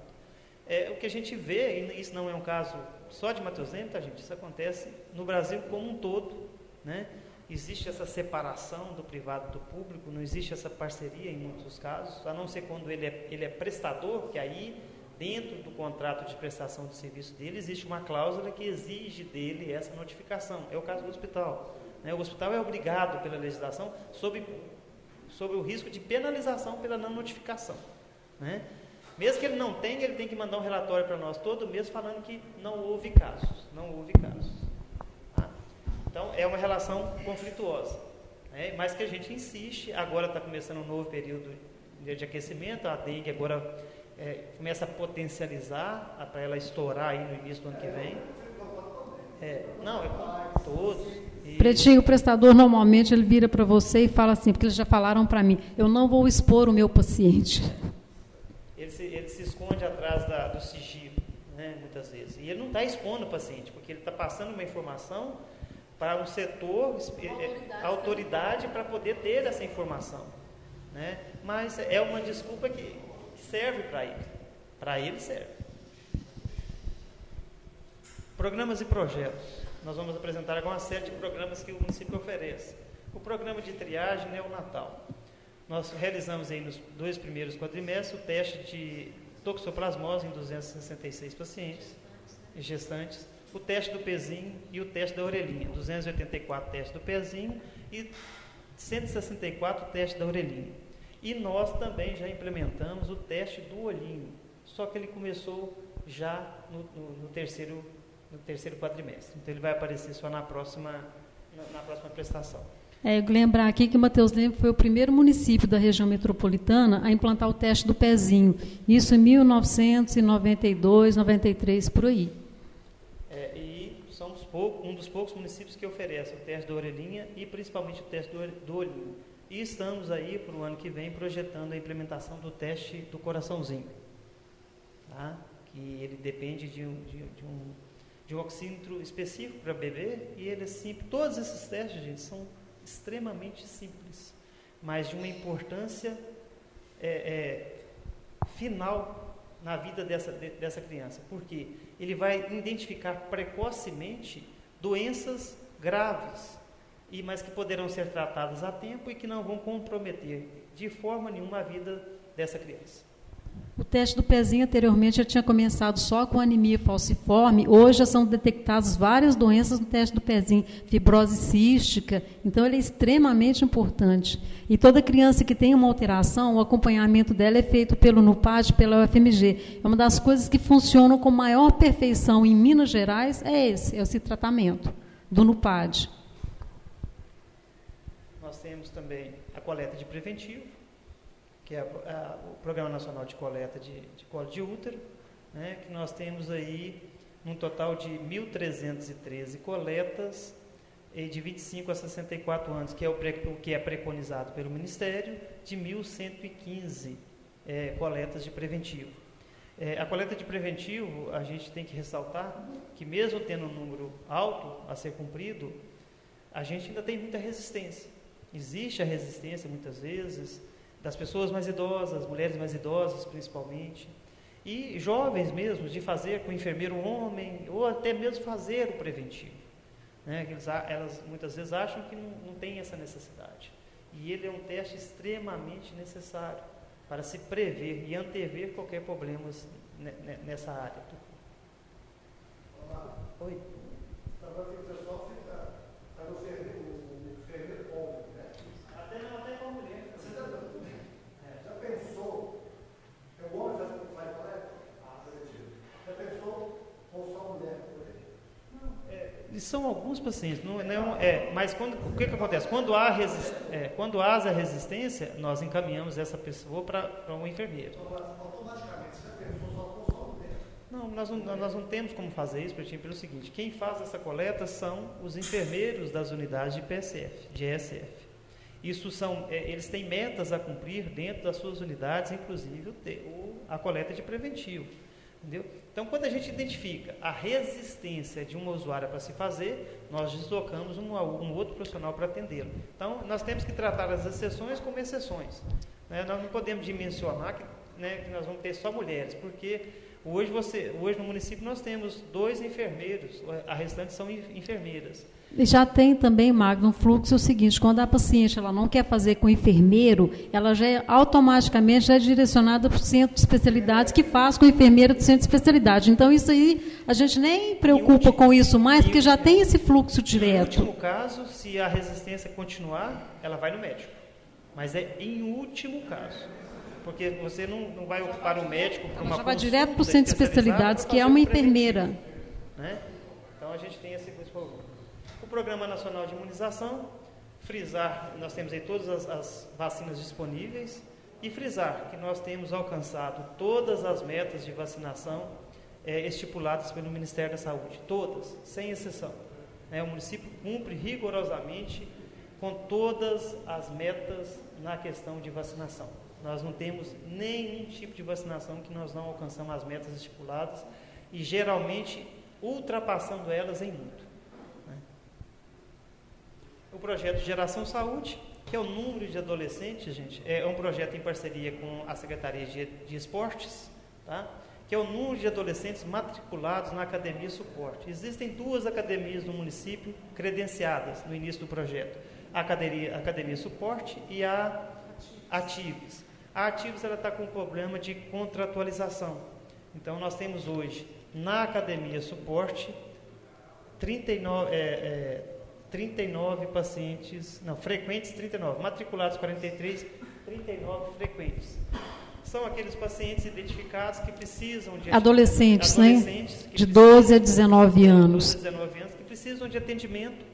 O que a gente vê, e isso não é um caso só de Matheus Leme, tá, gente? Isso acontece no Brasil como um todo, né? Existe essa separação do privado do público, não existe essa parceria em muitos casos, a não ser quando ele é prestador, que aí, dentro do contrato de prestação de serviço dele, existe uma cláusula que exige dele essa notificação. É o caso do hospital, né? O hospital é obrigado pela legislação sob o risco de penalização pela não notificação, né? Mesmo que ele não tenha, ele tem que mandar um relatório para nós todo mês falando que não houve casos. Tá? Então, é uma relação conflituosa, né? Mas que a gente insiste. Agora está começando um novo período de aquecimento, a dengue agora começa a potencializar para ela estourar aí no início do ano que vem. Não, é com todos. Pretinho, o prestador normalmente ele vira para você e fala assim, porque eles já falaram para mim, eu não vou expor o meu paciente. Ele se esconde atrás do sigilo, né, muitas vezes. E ele não está expondo o paciente, porque ele está passando uma informação para um setor, autoridade para poder ter essa informação, né? Mas é uma desculpa que serve para ele. Para ele serve. Programas e projetos. Nós vamos apresentar agora uma série de programas que o município oferece. O programa de triagem neonatal. Nós realizamos aí nos 2 primeiros quadrimestres o teste de toxoplasmose em 266 pacientes e gestantes, o teste do pezinho e o teste da orelhinha. 284 testes do pezinho e 164 testes da orelhinha. E nós também já implementamos o teste do olhinho, só que ele começou já no terceiro quadrimestre. Então, ele vai aparecer só na próxima prestação. Lembrar aqui que Matheus Leme foi o primeiro município da região metropolitana a implantar o teste do pezinho. Isso em 1992, 93, por aí. E somos um dos poucos municípios que oferece o teste da orelhinha e principalmente o teste do olhinho. E estamos aí, para o ano que vem, projetando a implementação do teste do coraçãozinho, tá? Que ele depende de um oxímetro específico para bebê, e ele é simples. Todos esses testes, gente, são extremamente simples, mas de uma importância final na vida dessa criança, porque ele vai identificar precocemente doenças graves, mas que poderão ser tratadas a tempo e que não vão comprometer de forma nenhuma a vida dessa criança. O teste do pezinho anteriormente já tinha começado só com anemia falciforme, hoje já são detectadas várias doenças no teste do pezinho, fibrose cística, então ele é extremamente importante. E toda criança que tem uma alteração, o acompanhamento dela é feito pelo NUPAD, pela UFMG. É uma das coisas que funcionam com maior perfeição em Minas Gerais, é esse tratamento do NUPAD. Nós temos também a coleta de preventivo, que é o Programa Nacional de Coleta de Colo de Útero, né, que nós temos aí um total de 1.313 coletas de 25 a 64 anos, que é o que é preconizado pelo Ministério, de 1.115 coletas de preventivo. A coleta de preventivo, a gente tem que ressaltar que mesmo tendo um número alto a ser cumprido, a gente ainda tem muita resistência. Existe a resistência, muitas vezes, das pessoas mais idosas, mulheres mais idosas principalmente, e jovens mesmo, de fazer com o enfermeiro homem, ou até mesmo fazer o preventivo, né, que elas muitas vezes acham que não tem essa necessidade. E ele é um teste extremamente necessário para se prever e antever qualquer problema nessa área. Oi? Agora que o pessoal fica no ferreiro homem, né? Até com a mulher. Você já pensou? O homem faz coleta? Já pensou com só a mulher? E são alguns pacientes, mas o que acontece? Quando há resistência, nós encaminhamos essa pessoa para um enfermeiro. Automaticamente, você já pensou só com só a mulher? Não, nós não temos como fazer isso, pelo seguinte: quem faz essa coleta são os enfermeiros das unidades de PSF, de ESF. Eles têm metas a cumprir dentro das suas unidades, inclusive a coleta de preventivo. Entendeu? Então, quando a gente identifica a resistência de uma usuária para se fazer, nós deslocamos um outro profissional para atendê-lo. Então, nós temos que tratar as exceções como exceções. Né? Nós não podemos dimensionar que nós vamos ter só mulheres, porque hoje no município nós temos 2 enfermeiros, a restante são enfermeiras. E já tem também, Magno, um fluxo o seguinte: quando a paciente ela não quer fazer com o enfermeiro, ela automaticamente é direcionada para o centro de especialidades, que faz com o enfermeiro do centro de especialidade. Então, isso aí, a gente nem preocupa com isso mais, porque já tem esse fluxo direto. No último caso, se a resistência continuar, ela vai no médico. Mas é em último caso. Porque você não vai ocupar o médico para uma consulta. Ela já vai direto para o centro de especialidades, que é uma enfermeira. Né? Então, a gente tem esse problema. O Programa Nacional de Imunização, frisar, nós temos aí todas as vacinas disponíveis, e frisar que nós temos alcançado todas as metas de vacinação estipuladas pelo Ministério da Saúde, todas, sem exceção. O município cumpre rigorosamente com todas as metas na questão de vacinação. Nós não temos nenhum tipo de vacinação que nós não alcançamos as metas estipuladas, e geralmente ultrapassando elas em muito. O projeto Geração Saúde, que é o número de adolescentes, gente, é um projeto em parceria com a Secretaria de Esportes, tá? Que é o número de adolescentes matriculados na Academia Suporte. Existem 2 academias no município credenciadas no início do projeto: a Academia Suporte e a Atives. A Atives está com um problema de contratualização. Então, nós temos hoje, na Academia Suporte, 39 pacientes, frequentes 39, matriculados 43, 39 frequentes. São aqueles pacientes identificados que precisam de adolescentes, né? De 12 a 19 anos. 12 a 19 anos, que precisam de atendimento,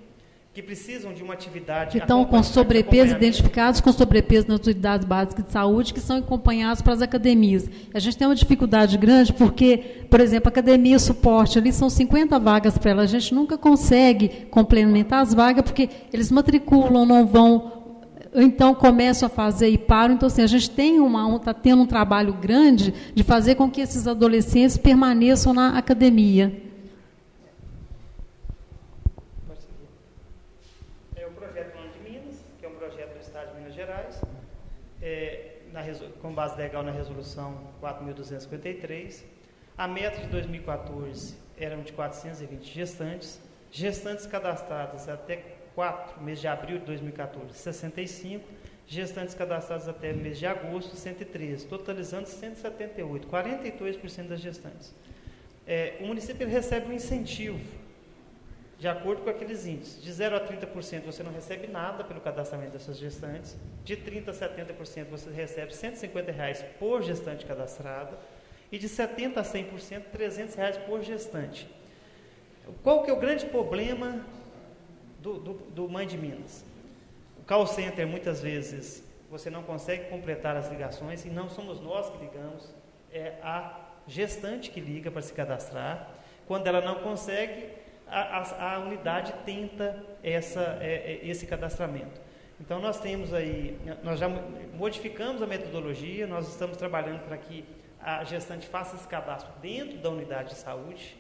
que precisam de uma atividade. Que estão com sobrepeso, identificados com sobrepeso nas unidades básicas de saúde, que são acompanhados para as academias. A gente tem uma dificuldade grande porque, por exemplo, a Academia Suporte, ali são 50 vagas para ela. A gente nunca consegue complementar as vagas porque eles matriculam, não vão, então começam a fazer e param. Então, assim, a gente está tendo um trabalho grande de fazer com que esses adolescentes permaneçam na academia. Com base legal na resolução 4.253, a meta de 2014 eram de 420 gestantes cadastradas até 4 meses de abril de 2014, 65, gestantes cadastradas até mês de agosto, 113, totalizando 178, 42% das gestantes. O município ele recebe um incentivo, de acordo com aqueles índices. De 0 a 30% você não recebe nada pelo cadastramento dessas gestantes. De 30% a 70% você recebe R$ 150 por gestante cadastrada. E de 70% a 100%, R$ 300 por gestante. Qual que é o grande problema do Mãe de Minas? O call center, muitas vezes, você não consegue completar as ligações, e não somos nós que ligamos, é a gestante que liga para se cadastrar. Quando ela não consegue, a unidade tenta esse cadastramento. Então, nós já modificamos a metodologia, nós estamos trabalhando para que a gestante faça esse cadastro dentro da unidade de saúde,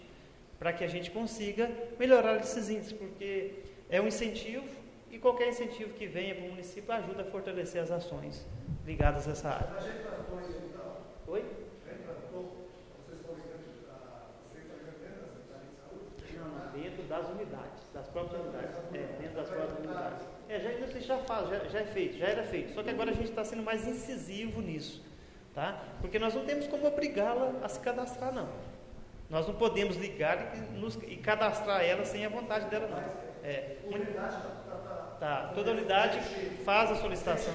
para que a gente consiga melhorar esses índices, porque é um incentivo, e qualquer incentivo que venha para o município ajuda a fortalecer as ações ligadas a essa área. Oi? das unidades, das próprias unidades, dentro das próprias unidades. Já é feito, já era feito, só que agora a gente está sendo mais incisivo nisso, tá? Porque nós não temos como obrigá-la a se cadastrar, não. Nós não podemos ligar e cadastrar ela sem a vontade dela, não. Toda unidade faz a solicitação,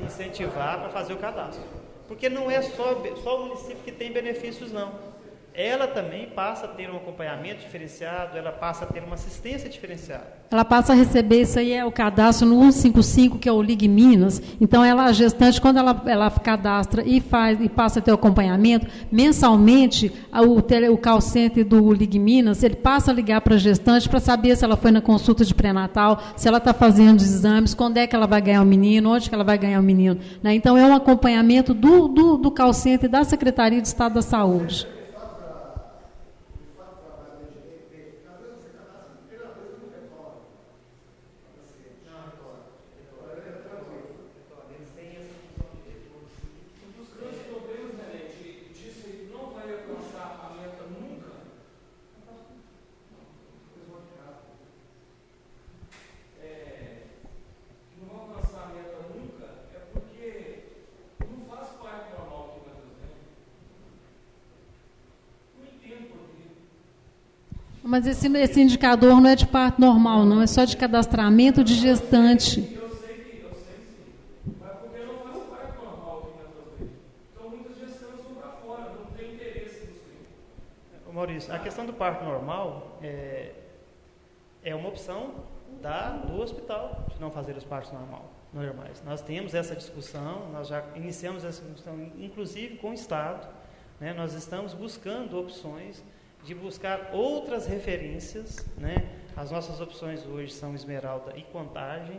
incentivar para fazer o cadastro. Porque não é só o município que tem benefícios, não. Ela também passa a ter um acompanhamento diferenciado, ela passa a ter uma assistência diferenciada. Ela passa a receber, isso aí é o cadastro no 155, que é o Ligue Minas. Então, a gestante, quando ela cadastra e passa a ter o acompanhamento, mensalmente, o call center do Ligue Minas, ele passa a ligar para a gestante para saber se ela foi na consulta de pré-natal, se ela está fazendo os exames, quando é que ela vai ganhar o menino, onde que ela vai ganhar o menino. Né? Então, é um acompanhamento do call center da Secretaria de Estado da Saúde. Mas esse indicador não é de parto normal, não, é só de cadastramento de gestante. Eu sei sim, mas porque eu não faço parto normal aqui na tua vez. Então muitas gestantes vão para fora, não tem interesse nisso aí. Maurício, a questão do parto normal é uma opção do hospital de não fazer os partos normais. Nós temos essa discussão, nós já iniciamos essa discussão, inclusive com o Estado, né? Nós estamos buscando opções de buscar outras referências, né? As nossas opções hoje são Esmeralda e Contagem.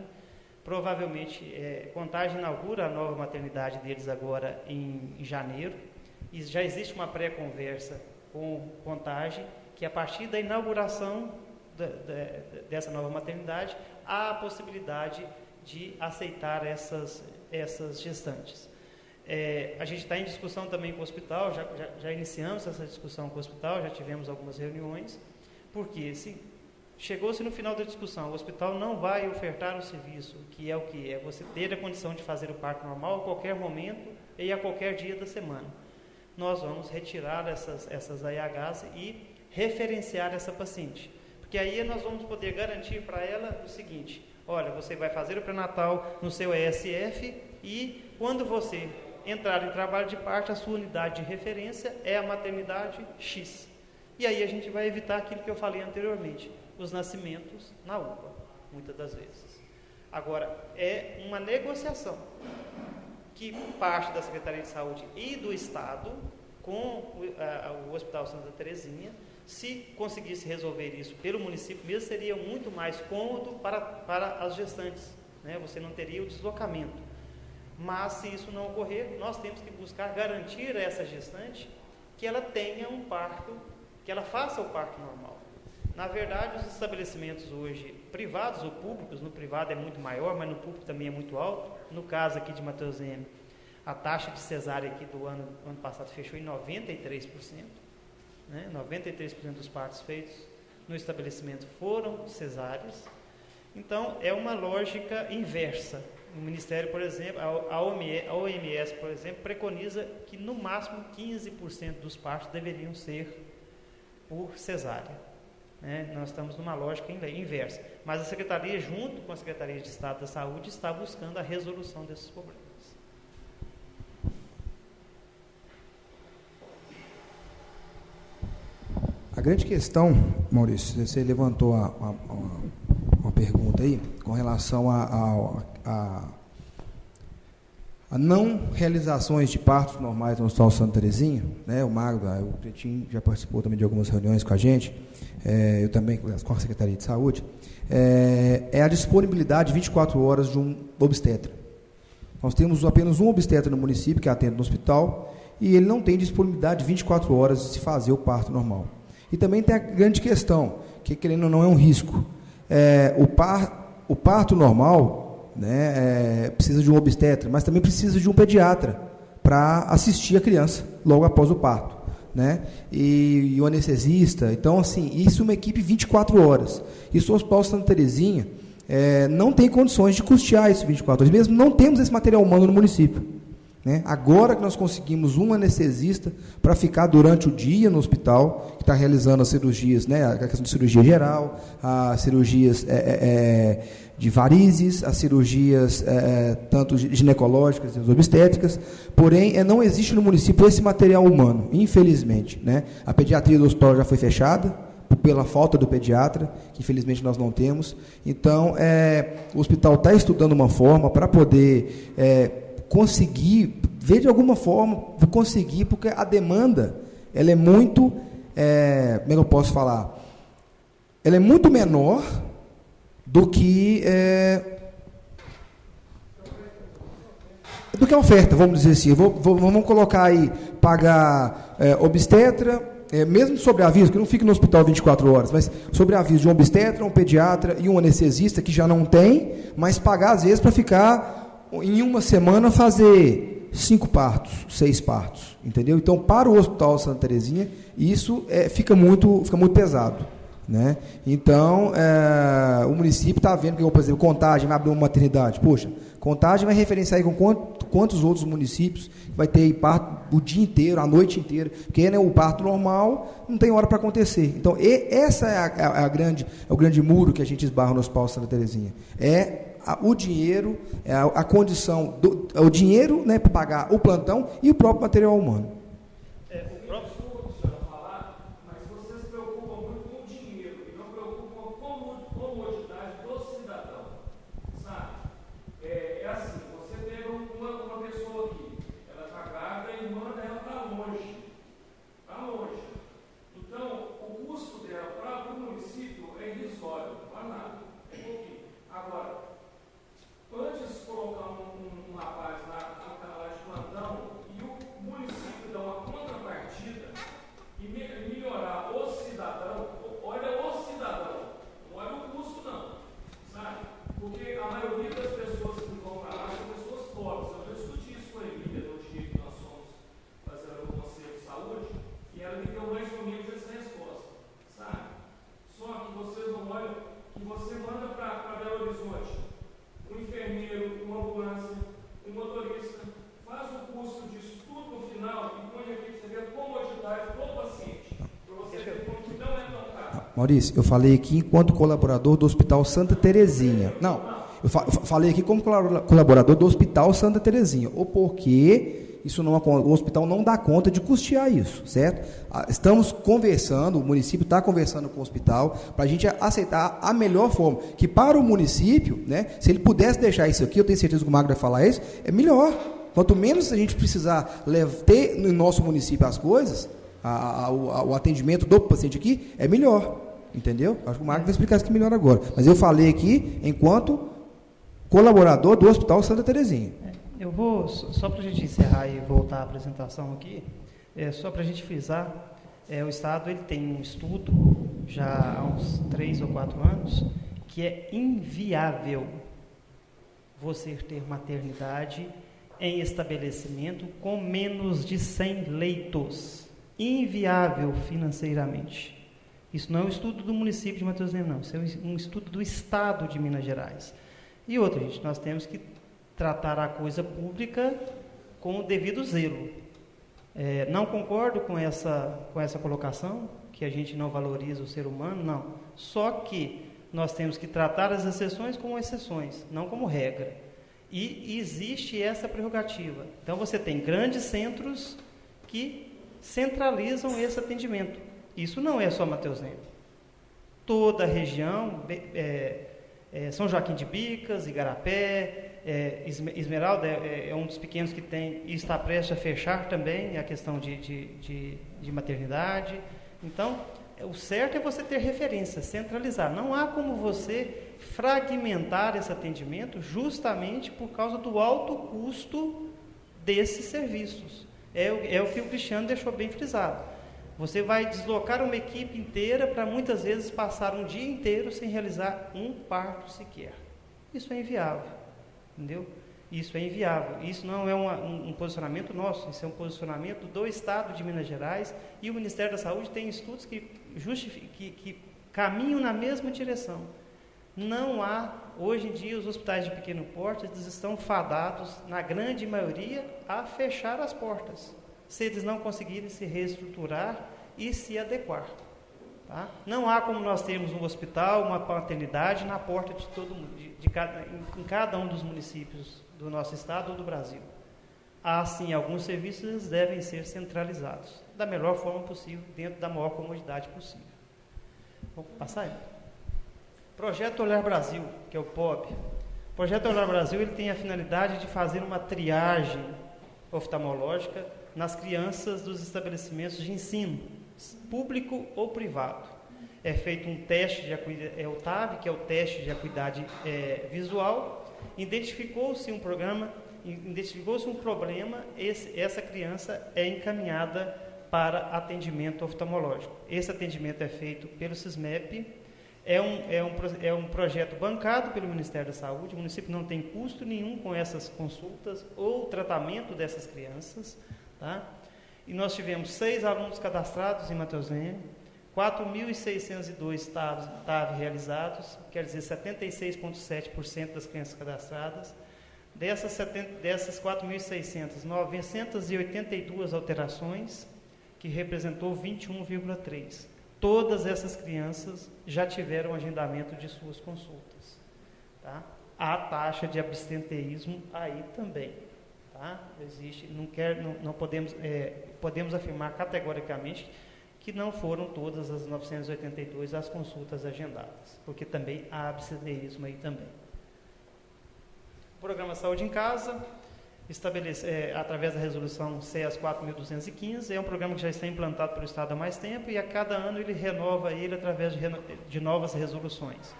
Provavelmente, Contagem inaugura a nova maternidade deles agora em janeiro, e já existe uma pré-conversa com Contagem, que a partir da inauguração dessa nova maternidade, há a possibilidade de aceitar essas gestantes. A gente está em discussão também com o hospital, já iniciamos essa discussão com o hospital, já tivemos algumas reuniões, porque chegou-se no final da discussão, o hospital não vai ofertar o serviço, que é você ter a condição de fazer o parto normal a qualquer momento e a qualquer dia da semana. Nós vamos retirar essas AIHs e referenciar essa paciente, porque aí nós vamos poder garantir para ela o seguinte: olha, você vai fazer o pré-natal no seu ESF e quando você entrar em trabalho de parto, a sua unidade de referência é a maternidade X. E aí a gente vai evitar aquilo que eu falei anteriormente, os nascimentos na UPA, muitas das vezes. Agora, é uma negociação que parte da Secretaria de Saúde e do Estado com o Hospital Santa Terezinha. Se conseguisse resolver isso pelo município mesmo, seria muito mais cômodo para as gestantes, né? Você não teria o deslocamento. Mas, se isso não ocorrer, nós temos que buscar garantir a essa gestante que ela tenha um parto, que ela faça o parto normal. Na verdade, os estabelecimentos hoje, privados ou públicos, no privado é muito maior, mas no público também é muito alto. No caso aqui de Matheus M, a taxa de cesárea aqui do ano passado fechou em 93%. Né? 93% dos partos feitos no estabelecimento foram cesáreas. Então, é uma lógica inversa. O Ministério, por exemplo, a OMS, por exemplo, preconiza que no máximo 15% dos partos deveriam ser por cesárea. Né? Nós estamos numa lógica inversa. Mas a Secretaria, junto com a Secretaria de Estado da Saúde, está buscando a resolução desses problemas. A grande questão, Maurício, você levantou uma pergunta aí com relação a não realizações de partos normais no Hospital Santa Terezinha, né? O Magno, o Pretinho já participou também de algumas reuniões com a gente, eu também com a Secretaria de Saúde, é a disponibilidade de 24 horas de um obstetra. Nós temos apenas um obstetra no município que atende no hospital e ele não tem disponibilidade de 24 horas de se fazer o parto normal. E também tem a grande questão, que querendo ou não é um risco. O parto normal, né, precisa de um obstetra, mas também precisa de um pediatra para assistir a criança logo após o parto. né? E o anestesista. Então, assim, isso é uma equipe 24 horas. Isso o Hospital Santa Terezinha não tem condições de custear isso 24 horas. Mesmo não temos esse material humano no município. Né? Agora que nós conseguimos um anestesista para ficar durante o dia no hospital, que está realizando as cirurgias, né? A questão de cirurgia geral, as cirurgias de varizes, as cirurgias tanto ginecológicas e obstétricas, porém não existe no município esse material humano, infelizmente. Né? A pediatria do hospital já foi fechada, pela falta do pediatra, que infelizmente nós não temos. Então, o hospital está estudando uma forma para poder conseguir, ver de alguma forma, conseguir, porque a demanda, ela é muito, como é que eu posso falar? Ela é muito menor do que a oferta, vamos dizer assim. Vamos colocar aí, pagar obstetra, mesmo sobre aviso, que não fique no hospital 24 horas, mas sobre aviso de um obstetra, um pediatra e um anestesista, que já não tem, mas pagar às vezes para ficar em uma semana fazer 5 partos, 6 partos, entendeu? Então, para o Hospital Santa Terezinha, isso fica muito pesado, né? Então, o município está vendo que, por exemplo, Contagem vai abrir uma maternidade. Poxa, Contagem vai referenciar aí com quantos outros municípios vai ter parto o dia inteiro, a noite inteira, porque o parto normal não tem hora para acontecer. Então, essa é o grande muro que a gente esbarra no Hospital Santa Terezinha. O dinheiro, a condição, o dinheiro, né, para pagar o plantão e o próprio material humano. Maurício, eu falei aqui enquanto colaborador do Hospital Santa Terezinha. Não, eu falei aqui como colaborador do Hospital Santa Terezinha. Ou porque o hospital não dá conta de custear isso, certo? Estamos conversando, o município está conversando com o hospital para a gente aceitar a melhor forma. Que para o município, né, se ele pudesse deixar isso aqui, eu tenho certeza que o Magno vai falar isso, é melhor. Quanto menos a gente precisar ter no nosso município as coisas, o atendimento do paciente aqui, é melhor. Entendeu? Acho que o Marco vai explicar isso aqui melhor agora. Mas eu falei aqui enquanto colaborador do Hospital Santa Terezinha. Eu vou, só para a gente encerrar e voltar à apresentação aqui, só para a gente frisar, o Estado ele tem um estudo, já há uns 3 ou 4 anos, que é inviável você ter maternidade em estabelecimento com menos de 100 leitos. Inviável financeiramente. Isso não é um estudo do município de Matheus Lima, não. Isso é um estudo do Estado de Minas Gerais. E outra, gente, nós temos que tratar a coisa pública com o devido zelo. Não concordo com essa colocação, que a gente não valoriza o ser humano, não. Só que nós temos que tratar as exceções como exceções, não como regra. E existe essa prerrogativa. Então, você tem grandes centros que centralizam esse atendimento. Isso não é só Matheus Lima. Toda a região, São Joaquim de Bicas, Igarapé, Esmeralda é um dos pequenos que tem e está prestes a fechar também a questão de maternidade. Então, o certo é você ter referência, centralizar. Não há como você fragmentar esse atendimento justamente por causa do alto custo desses serviços. É o que o Cristiano deixou bem frisado. Você vai deslocar uma equipe inteira para muitas vezes passar um dia inteiro sem realizar um parto sequer. Isso é inviável, entendeu? Isso é inviável. Isso não é um posicionamento nosso, isso é um posicionamento do Estado de Minas Gerais, e o Ministério da Saúde tem estudos que caminham na mesma direção. Não há, hoje em dia, os hospitais de pequeno porte, eles estão fadados, na grande maioria, a fechar as portas, se eles não conseguirem se reestruturar e se adequar. Tá? Não há como nós termos um hospital, uma maternidade na porta de todo mundo, em cada um dos municípios do nosso estado ou do Brasil. Há, sim, alguns serviços, eles devem ser centralizados, da melhor forma possível, dentro da maior comodidade possível. Vamos passar aí. Projeto Olhar Brasil, que é o POB. O Projeto Olhar Brasil, ele tem a finalidade de fazer uma triagem oftalmológica nas crianças dos estabelecimentos de ensino, público ou privado. É feito um teste de acuidade, o TAV, que é o teste de acuidade visual. Identificou-se um problema, essa criança é encaminhada para atendimento oftalmológico. Esse atendimento é feito pelo SISMEP, é um projeto bancado pelo Ministério da Saúde, o município não tem custo nenhum com essas consultas ou tratamento dessas crianças, tá? E nós tivemos 6 alunos cadastrados em Matheus Leme, 4.602 TAV realizados, quer dizer, 76,7% das crianças cadastradas. Dessas 4.600, 982 alterações, que representou 21,3%. Todas essas crianças já tiveram agendamento de suas consultas. Tá? Há taxa de abstenteísmo aí também. Tá? Existe, não podemos afirmar categoricamente que não foram todas as 982 as consultas agendadas, porque também há abstenteísmo aí também. O Programa Saúde em Casa, através da resolução CEAS 4.215, é um programa que já está implantado pelo Estado há mais tempo, e a cada ano ele renova ele através de novas resoluções.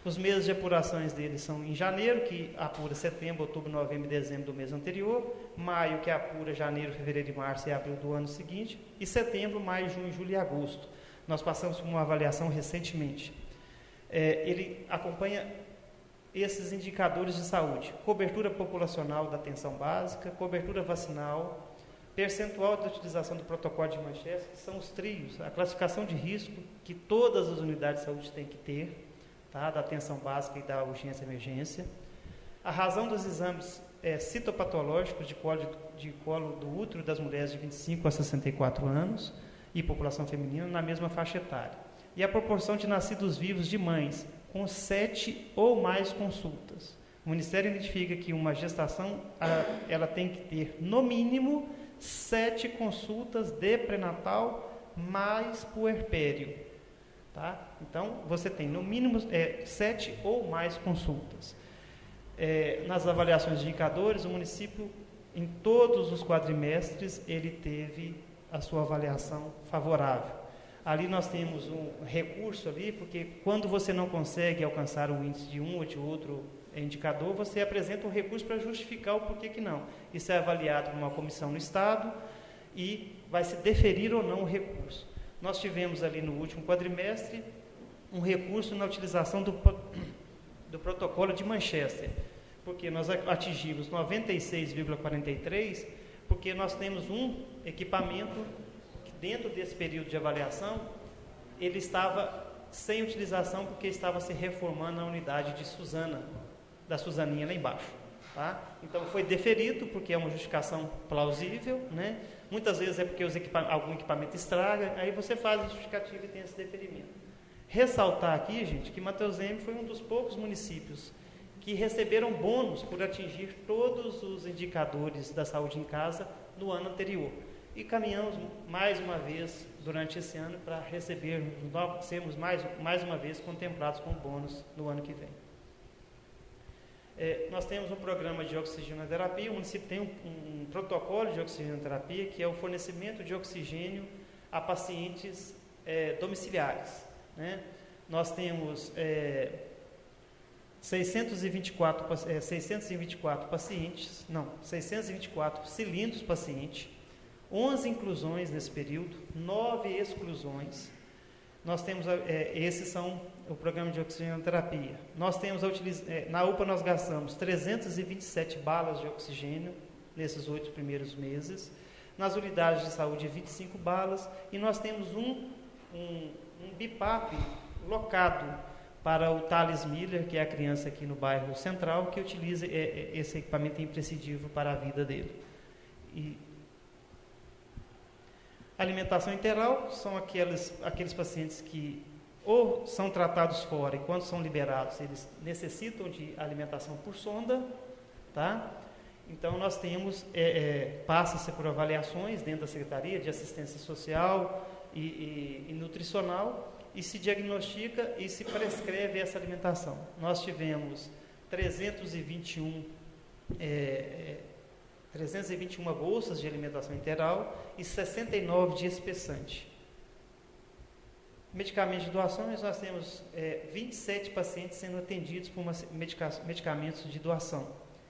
Os meses de apurações dele são em janeiro, que apura setembro, outubro, novembro e dezembro do mês anterior, maio, que apura janeiro, fevereiro e março e abril do ano seguinte, e setembro, maio, junho, julho e agosto. Nós passamos por uma avaliação recentemente. Ele acompanha esses indicadores de saúde: cobertura populacional da atenção básica, cobertura vacinal, percentual da utilização do protocolo de Manchester, que são os trios, a classificação de risco que todas as unidades de saúde têm que ter, tá, da atenção básica e da urgência e emergência, a razão dos exames citopatológicos de colo do útero das mulheres de 25 a 64 anos e população feminina na mesma faixa etária, e a proporção de nascidos vivos de mães com 7 ou mais consultas. O Ministério identifica que uma gestação ela tem que ter, no mínimo, 7 consultas de pré-natal mais puerpério. Tá? Então, você tem, no mínimo, 7 ou mais consultas. Nas avaliações de indicadores, o município, em todos os quadrimestres, ele teve a sua avaliação favorável. Ali nós temos um recurso ali, porque quando você não consegue alcançar o índice de um ou de outro indicador, você apresenta um recurso para justificar o porquê que não. Isso é avaliado por uma comissão no Estado e vai se deferir ou não o recurso. Nós tivemos ali no último quadrimestre um recurso na utilização do protocolo de Manchester, porque nós atingimos 96,43%, porque nós temos um equipamento dentro desse período de avaliação, ele estava sem utilização porque estava se reformando a unidade de Suzana, da Suzaninha lá embaixo. Tá? Então, foi deferido porque é uma justificação plausível, né? Muitas vezes é porque algum equipamento estraga, aí você faz a justificativa e tem esse deferimento. Ressaltar aqui, gente, que Matheus Leme foi um dos poucos municípios que receberam bônus por atingir todos os indicadores da saúde em casa no ano anterior. E caminhamos mais uma vez durante esse ano para sermos mais uma vez contemplados com bônus no ano que vem. Nós temos um programa de oxigenoterapia, o município tem um protocolo de oxigenoterapia, que é o fornecimento de oxigênio a pacientes domiciliares. Né? Nós temos 624 cilindros paciente, 11 inclusões nesse período, 9 exclusões. nós temos, esses são o programa de oxigenoterapia. Nós temos, na UPA nós gastamos 327 balas de oxigênio nesses 8 primeiros meses. Nas unidades de saúde, 25 balas. E nós temos um BIPAP locado para o Thales Miller, que é a criança aqui no bairro Central, que utiliza esse equipamento imprescindível para a vida dele. E alimentação integral são aqueles pacientes que ou são tratados fora e quando são liberados eles necessitam de alimentação por sonda, tá? Então nós temos, passa-se por avaliações dentro da Secretaria de Assistência Social e Nutricional e se diagnostica e se prescreve essa alimentação. Nós tivemos 321 bolsas de alimentação integral e 69 de espessante. Medicamentos de doações, nós temos 27 pacientes sendo atendidos por medicamentos de doação.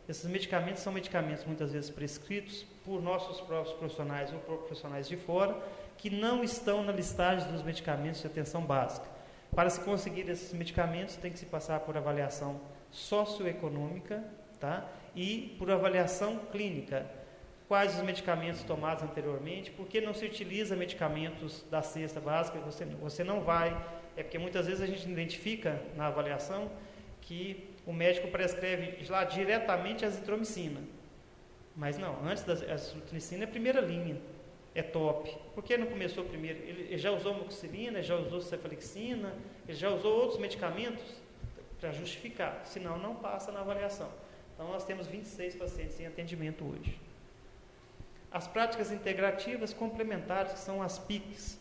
Esses medicamentos são medicamentos muitas vezes prescritos por nossos próprios profissionais ou por profissionais de fora, que não estão na listagem dos medicamentos de atenção básica. Para se conseguir esses medicamentos, tem que se passar por avaliação socioeconômica, tá? E por avaliação clínica. Quais os medicamentos tomados anteriormente, por que não se utiliza medicamentos da cesta básica, você não vai, porque muitas vezes a gente identifica na avaliação que o médico prescreve lá diretamente a azitromicina, mas não, antes da azitromicina é primeira linha, é top. Por que não começou primeiro? Ele já usou amoxicilina, já usou cefalexina, ele já usou outros medicamentos para justificar, senão não passa na avaliação. Então nós temos 26 pacientes em atendimento hoje. As práticas integrativas complementares, que são as PICs,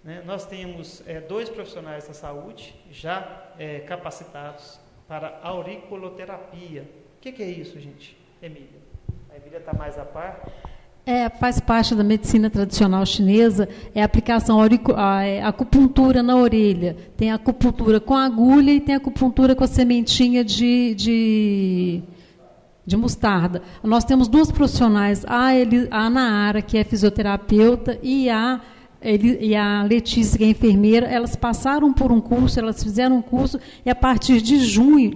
né? Nós temos 2 profissionais da saúde já capacitados para auriculoterapia. O que é isso, gente? Emília? A Emília está mais a par. Faz parte da medicina tradicional chinesa, a aplicação acupuntura na orelha. Tem acupuntura com agulha e tem acupuntura com a sementinha de mostarda. Nós temos 2 profissionais, a Naara, que é fisioterapeuta, e a Letícia, que é enfermeira. Elas passaram por um curso, elas fizeram um curso, e a partir de junho,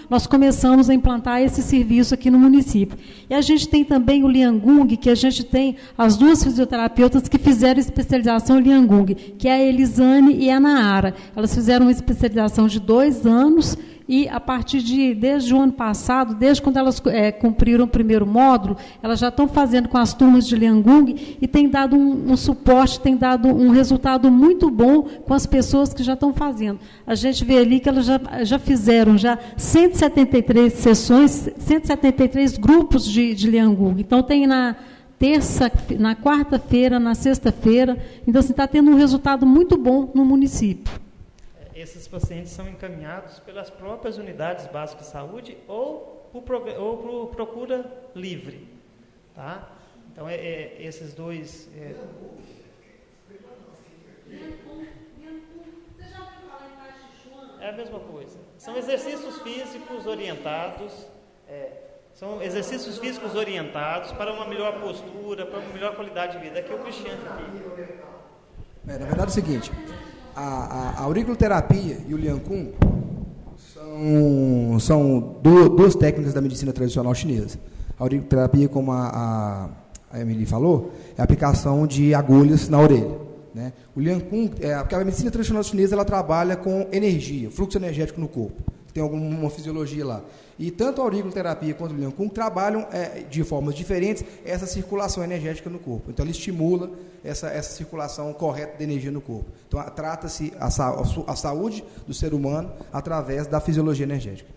nós começamos a implantar esse serviço aqui no município. E a gente tem também o Liangung, que a gente tem as 2 fisioterapeutas que fizeram especialização em Liangung, que é a Elisane e a Naara. Elas fizeram uma especialização de 2 anos, e a partir desde o ano passado, desde quando elas cumpriram o primeiro módulo, elas já estão fazendo com as turmas de Liangung e tem dado um suporte, tem dado um resultado muito bom com as pessoas que já estão fazendo. A gente vê ali que elas já fizeram 173 sessões, 173 grupos de Liangung. Então tem na quarta-feira, na sexta-feira. Então assim, está tendo um resultado muito bom no município. Esses pacientes são encaminhados pelas próprias unidades básicas de saúde ou por procura livre, tá? Então, esses 2... Você já ouviu falar em Tai Chi Chuan? É a mesma coisa. São exercícios físicos orientados, para uma melhor postura, para uma melhor qualidade de vida. Aqui o Cristiano aqui. Na verdade é o seguinte... A auriculoterapia e o Liangung são 2 técnicas da medicina tradicional chinesa. A auriculoterapia, como a Emily falou, é a aplicação de agulhas na orelha, né? O Liangung, porque a medicina tradicional chinesa ela trabalha com energia, fluxo energético no corpo. Tem alguma fisiologia lá. E tanto a auriculoterapia quanto o Liangung trabalham de formas diferentes essa circulação energética no corpo. Então, ele estimula essa circulação correta de energia no corpo. Então, trata-se a saúde do ser humano através da fisiologia energética.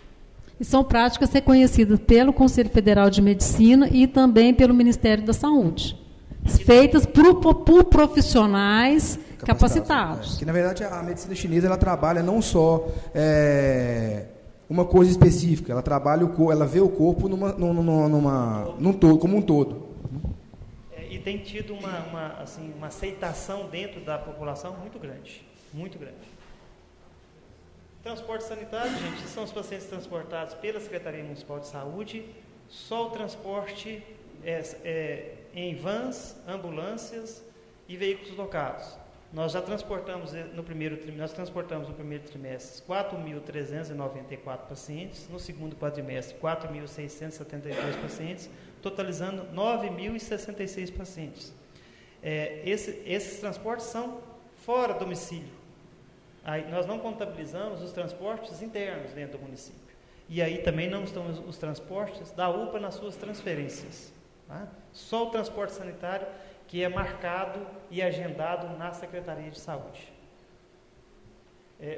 E são práticas reconhecidas pelo Conselho Federal de Medicina e também pelo Ministério da Saúde, feitas por profissionais capacitados. Que, na verdade, a medicina chinesa ela trabalha não só uma coisa específica, ela trabalha ela vê o corpo num todo, como um todo. E tem tido uma aceitação dentro da população muito grande, muito grande. Transporte sanitário, gente, são os pacientes transportados pela Secretaria Municipal de Saúde, só o transporte em vans, ambulâncias e veículos locados. Nós já transportamos no primeiro trimestre 4.394 pacientes, no segundo quadrimestre 4.672 pacientes, totalizando 9.066 pacientes. Esses transportes são fora do domicílio. Aí, nós não contabilizamos os transportes internos dentro do município. E aí também não estão os transportes da UPA nas suas transferências. Tá? Só o transporte sanitário que é marcado e agendado na Secretaria de Saúde.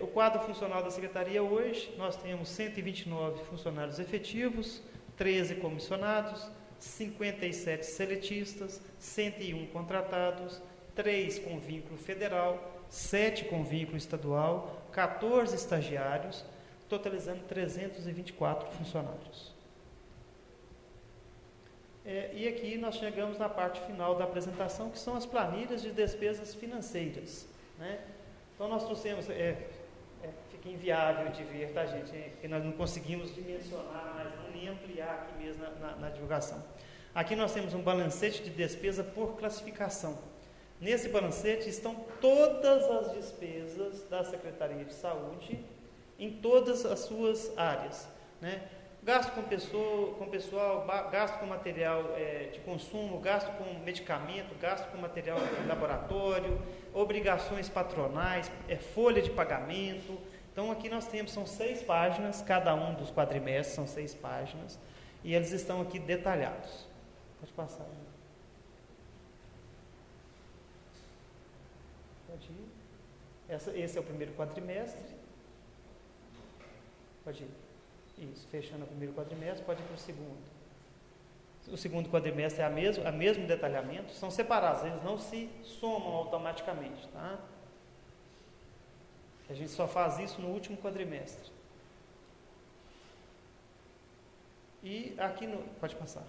O quadro funcional da Secretaria hoje, nós temos 129 funcionários efetivos, 13 comissionados, 57 seletistas, 101 contratados, 3 com vínculo federal, 7 com vínculo estadual, 14 estagiários, totalizando 324 funcionários. E aqui nós chegamos na parte final da apresentação, que são as planilhas de despesas financeiras. Né? Então nós trouxemos, fica inviável de ver, tá, gente? Que nós não conseguimos dimensionar, mas nem ampliar aqui mesmo na divulgação. Aqui nós temos um balancete de despesa por classificação. Nesse balancete estão todas as despesas da Secretaria de Saúde em todas as suas áreas, né? Gasto com pessoal, gasto com material de consumo, gasto com medicamento, gasto com material de laboratório, obrigações patronais, folha de pagamento. Então aqui nós temos, são 6 páginas, cada um dos quadrimestres são 6 páginas, e eles estão aqui detalhados. Pode passar. Pode ir. Esse é o primeiro quadrimestre. Pode ir. Isso, fechando o primeiro quadrimestre, pode ir para o segundo. O segundo quadrimestre é o mesmo detalhamento, são separados, eles não se somam automaticamente, tá? A gente só faz isso no último quadrimestre. E aqui, pode passar.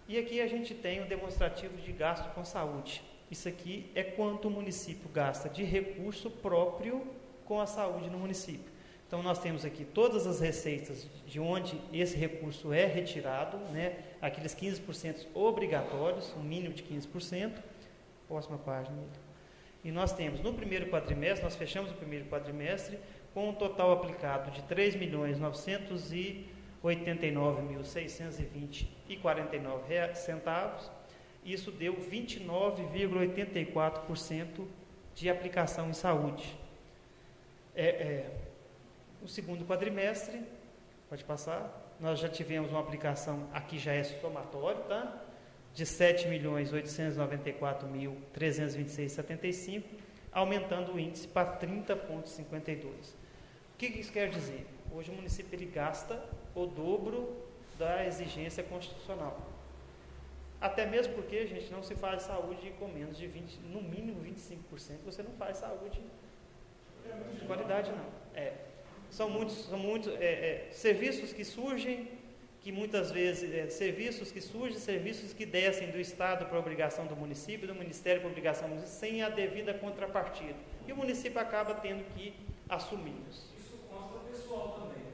E aqui a gente tem o demonstrativo de gasto com saúde. Isso aqui é quanto o município gasta de recurso próprio com a saúde no município. Então, nós temos aqui todas as receitas de onde esse recurso é retirado, né? Aqueles 15% obrigatórios, um mínimo de 15%. Próxima página. E nós temos, no primeiro quadrimestre, nós fechamos o primeiro quadrimestre com um total aplicado de R$ 3.989.620,49. Isso deu 29,84% de aplicação em saúde. O segundo quadrimestre, pode passar, nós já tivemos uma aplicação, aqui já é somatório, tá? De R$ 7.894.326,75, aumentando o índice para 30,52. O que isso quer dizer? Hoje o município ele gasta o dobro da exigência constitucional. Até mesmo porque a gente não se faz saúde com menos de 20%, no mínimo 25%, você não faz saúde de qualidade, não. São muitos serviços que surgem, que muitas vezes, serviços que descem do Estado para obrigação do município, do Ministério para obrigação do município, sem a devida contrapartida. E o município acaba tendo que assumir isso. Isso consta pessoal também, né?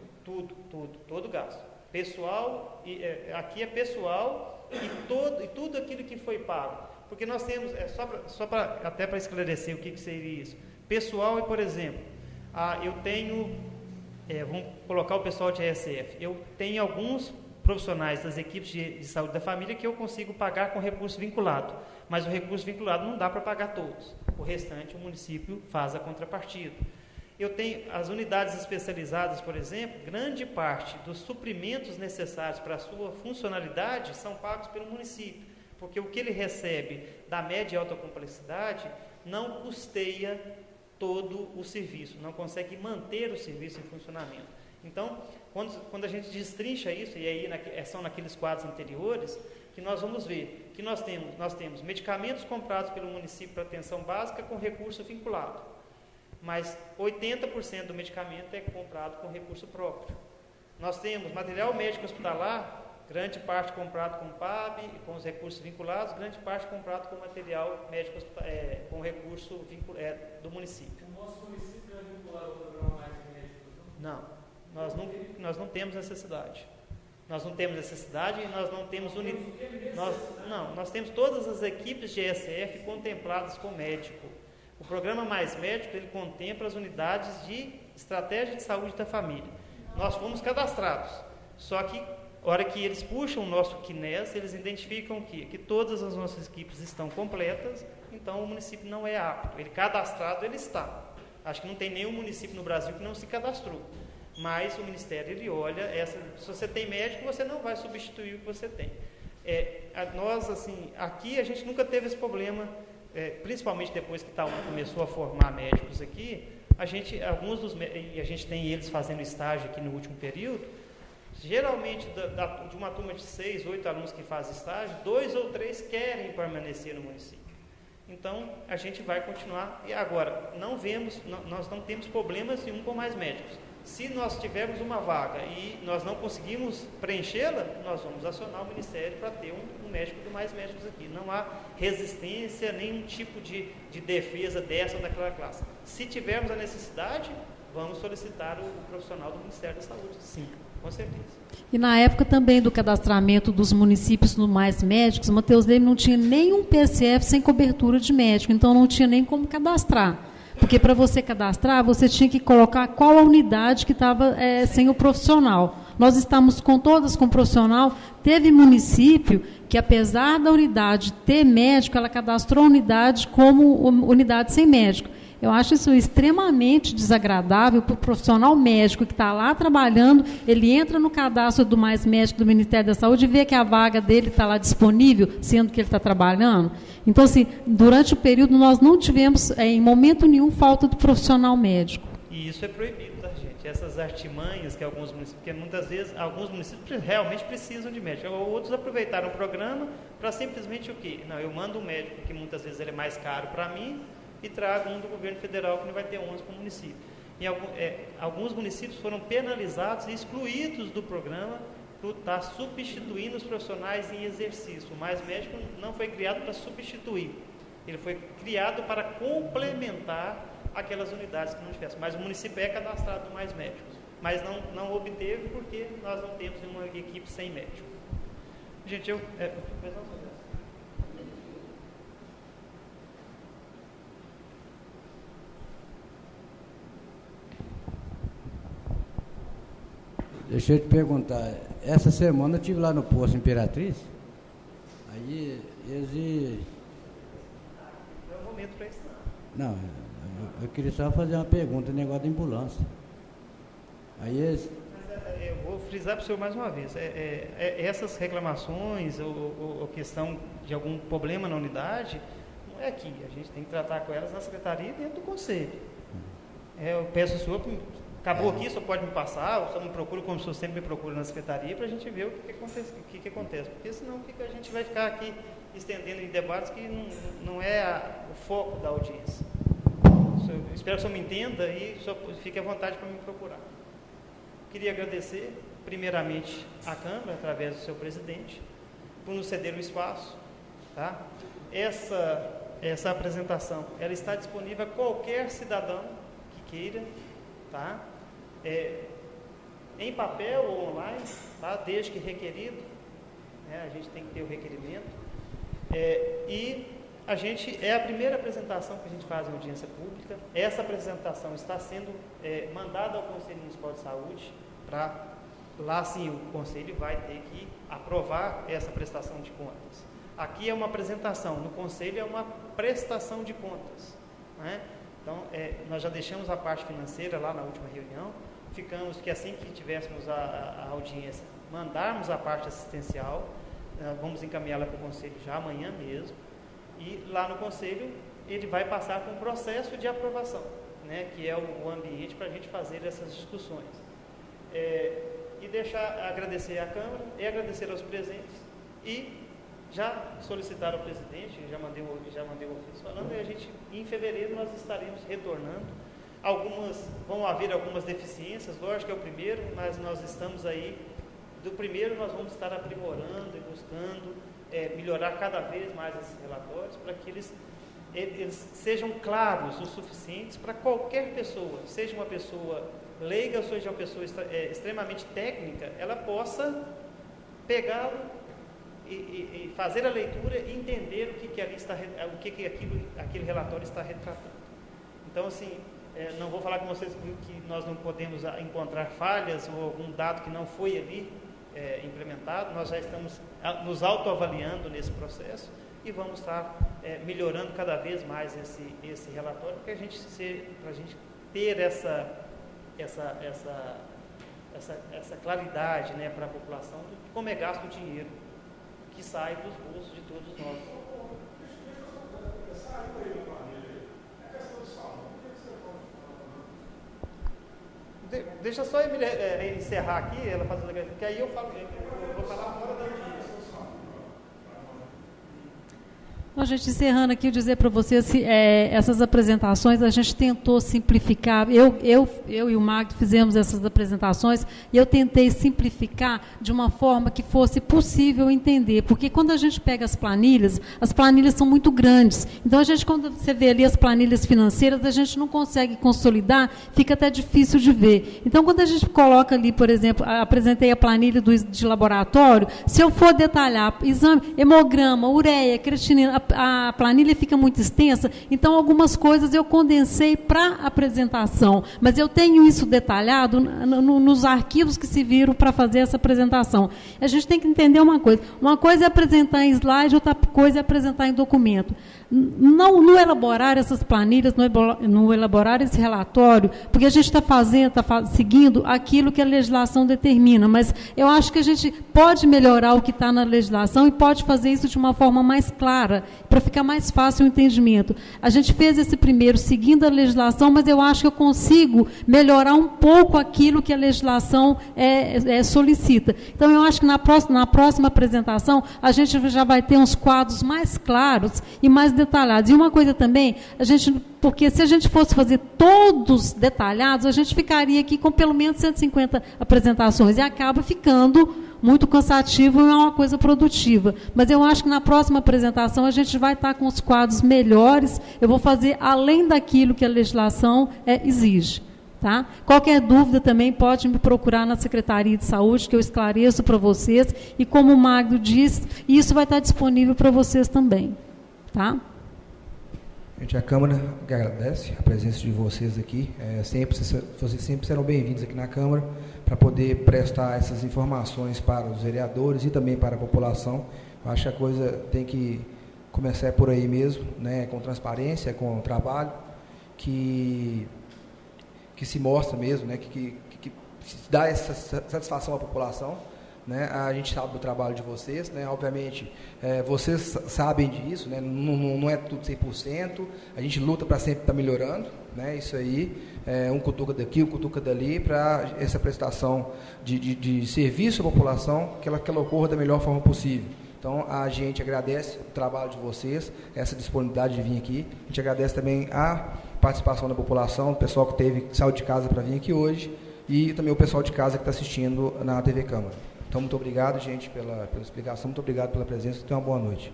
Todo gasto. Pessoal, aqui é pessoal e tudo aquilo que foi pago. Porque nós temos, até para esclarecer o que seria isso. Pessoal, por exemplo, eu tenho... vamos colocar o pessoal de ESF. Eu tenho alguns profissionais das equipes de saúde da família que eu consigo pagar com recurso vinculado, mas o recurso vinculado não dá para pagar todos. O restante o município faz a contrapartida. Eu tenho as unidades especializadas, por exemplo, grande parte dos suprimentos necessários para a sua funcionalidade são pagos pelo município, porque o que ele recebe da média e alta complexidade não custeia todo o serviço, não consegue manter o serviço em funcionamento. Então, quando a gente destrincha isso, e aí são naqueles quadros anteriores, que nós vamos ver que nós temos medicamentos comprados pelo município para atenção básica com recurso vinculado, mas 80% do medicamento é comprado com recurso próprio. Nós temos material médico hospitalar, grande parte comprado com PAB, com os recursos vinculados, grande parte comprado com material médico com recurso do município. O nosso município é vinculado ao programa Mais Médicos? Não, nós não temos necessidade. Nós não temos necessidade e nós não temos nós temos todas as equipes de ESF contempladas com médico. O programa Mais Médico, ele contempla as unidades de estratégia de saúde da família. Nós fomos cadastrados, só que, a hora que eles puxam o nosso QNES, eles identificam que todas as nossas equipes estão completas, então o município não é apto. Ele cadastrado, ele está. Acho que não tem nenhum município no Brasil que não se cadastrou. Mas o Ministério, ele olha, se você tem médico, você não vai substituir o que você tem. Nós, assim, aqui a gente nunca teve esse problema, principalmente depois que Itaúna começou a formar médicos aqui, a gente tem eles fazendo estágio aqui no último período, geralmente de uma turma de 6, 8 alunos que fazem estágio, 2 ou 3 querem permanecer no município. Então, a gente vai continuar. E agora, nós não temos problemas nenhum com mais médicos. Se nós tivermos uma vaga e nós não conseguimos preenchê-la, nós vamos acionar o Ministério para ter um médico de mais médicos aqui. Não há resistência, nenhum tipo de defesa dessa ou daquela classe. Se tivermos a necessidade, vamos solicitar o profissional do Ministério da Saúde. Sim, com certeza. E na época também do cadastramento dos municípios no Mais Médicos, Mateus Leme não tinha nenhum PSF sem cobertura de médico, então não tinha nem como cadastrar. Porque para você cadastrar, você tinha que colocar qual a unidade que estava sem o profissional. Nós estamos todas com profissional. Teve município que, apesar da unidade ter médico, ela cadastrou a unidade como unidade sem médico. Eu acho isso extremamente desagradável para o profissional médico que está lá trabalhando, ele entra no cadastro do Mais Médico do Ministério da Saúde e vê que a vaga dele está lá disponível, sendo que ele está trabalhando. Então, assim, durante o período, nós não tivemos, em momento nenhum, falta de profissional médico. E isso é proibido, tá, gente? Essas artimanhas que alguns municípios, porque muitas vezes, alguns municípios realmente precisam de médico, outros aproveitaram o programa para simplesmente o quê? Não, eu mando um médico, que muitas vezes ele é mais caro para mim, e trago um do governo federal, que não vai ter 11 para o município. Alguns municípios foram penalizados e excluídos do programa por estar substituindo os profissionais em exercício. O Mais Médico não foi criado para substituir, ele foi criado para complementar aquelas unidades que não tivessem. Mas o município é cadastrado do Mais Médicos, mas não obteve porque nós não temos uma equipe sem médico. Gente, Deixa eu te perguntar, essa semana eu estive lá no posto Imperatriz, aí eles... Não é o momento para isso, não. Não, eu queria só fazer uma pergunta, negócio da ambulância. Aí eles... Eu vou frisar para o senhor mais uma vez, essas reclamações ou questão de algum problema na unidade, não é aqui, a gente tem que tratar com elas na secretaria e dentro do conselho. Eu peço ao senhor... Acabou aqui, só pode me passar, ou só me procura como o senhor sempre me procura na secretaria, para a gente ver o que acontece. Porque senão a gente vai ficar aqui estendendo em debates que não é o foco da audiência. Espero que o senhor me entenda e o senhor fique à vontade para me procurar. Queria agradecer, primeiramente, à Câmara, através do seu presidente, por nos ceder o espaço. Tá? Essa apresentação ela está disponível a qualquer cidadão que queira, tá? Em papel ou online, tá? Desde que requerido, né? A gente tem que ter o requerimento, e a gente, a primeira apresentação que a gente faz em audiência pública. Essa apresentação está sendo mandada ao Conselho Municipal de Saúde, para lá sim o Conselho vai ter que aprovar essa prestação de contas. Aqui é uma apresentação, no Conselho é uma prestação de contas, né? Então, nós já deixamos a parte financeira lá na última reunião, ficamos que assim que tivéssemos a audiência, mandarmos a parte assistencial, vamos encaminhá-la para o Conselho já amanhã mesmo, e lá no Conselho ele vai passar por um processo de aprovação, né, que é o ambiente para a gente fazer essas discussões. E agradecer à Câmara e agradecer aos presentes e já solicitaram ao presidente, já mandei o ofício falando, e a gente, em fevereiro, nós estaremos retornando. Vão haver algumas deficiências, lógico que é o primeiro, mas nós estamos aí, do primeiro nós vamos estar aprimorando e buscando melhorar cada vez mais esses relatórios, para que eles sejam claros o suficientes para qualquer pessoa, seja uma pessoa leiga, seja uma pessoa extremamente técnica, ela possa pegá-lo e fazer a leitura e entender o que aquele relatório está retratando. Então, assim, não vou falar com vocês que nós não podemos encontrar falhas ou algum dado que não foi ali implementado. Nós já estamos nos autoavaliando nesse processo e vamos estar melhorando cada vez mais esse relatório para a gente ter essa claridade, né, para a população de como é gasto o dinheiro que sai dos bolsos de todos nós. Deixa só encerrar aqui, ela fazendo, que aí eu vou falar fora da audiência. A gente encerrando aqui, eu dizer para vocês, essas apresentações a gente tentou simplificar, eu e o Magno fizemos essas apresentações e eu tentei simplificar de uma forma que fosse possível entender, porque quando a gente pega as planilhas são muito grandes, então quando você vê ali as planilhas financeiras, a gente não consegue consolidar, fica até difícil de ver. Então, quando a gente coloca ali, por exemplo, apresentei a planilha de laboratório, se eu for detalhar, exame, hemograma, ureia, creatinina, a planilha fica muito extensa, então algumas coisas eu condensei para apresentação, mas eu tenho isso detalhado nos arquivos que se viram para fazer essa apresentação. A gente tem que entender uma coisa é apresentar em slide, outra coisa é apresentar em documento. Não elaborar essas planilhas, não elaborar esse relatório, porque a gente está seguindo aquilo que a legislação determina, mas eu acho que a gente pode melhorar o que está na legislação e pode fazer isso de uma forma mais clara, para ficar mais fácil o entendimento. A gente fez esse primeiro seguindo a legislação, mas eu acho que eu consigo melhorar um pouco aquilo que a legislação solicita. Então, eu acho que na próxima apresentação, a gente já vai ter uns quadros mais claros e mais detalhados. E uma coisa também, porque se a gente fosse fazer todos detalhados, a gente ficaria aqui com pelo menos 150 apresentações e acaba ficando muito cansativo e não é uma coisa produtiva. Mas eu acho que na próxima apresentação a gente vai estar com os quadros melhores, eu vou fazer além daquilo que a legislação exige. Tá? Qualquer dúvida também pode me procurar na Secretaria de Saúde, que eu esclareço para vocês, e como o Magno disse, isso vai estar disponível para vocês também. Tá? A Câmara agradece a presença de vocês aqui. Vocês sempre serão bem-vindos aqui na Câmara para poder prestar essas informações para os vereadores e também para a população. Eu acho que a coisa tem que começar por aí mesmo, né, com transparência, com trabalho, que se mostra mesmo, né, que dá essa satisfação à população. Né? A gente sabe do trabalho de vocês, né? Obviamente, vocês sabem disso, né? Não é tudo 100%, a gente luta para sempre estar melhorando, né? Isso aí, um cutuca daqui, um cutuca dali, para essa prestação de serviço à população, que ela ocorra da melhor forma possível. Então, a gente agradece o trabalho de vocês, essa disponibilidade de vir aqui, a gente agradece também a participação da população, o pessoal que saiu de casa para vir aqui hoje, e também o pessoal de casa que está assistindo na TV Câmara. Então, muito obrigado, gente, pela explicação, muito obrigado pela presença e tenham uma boa noite.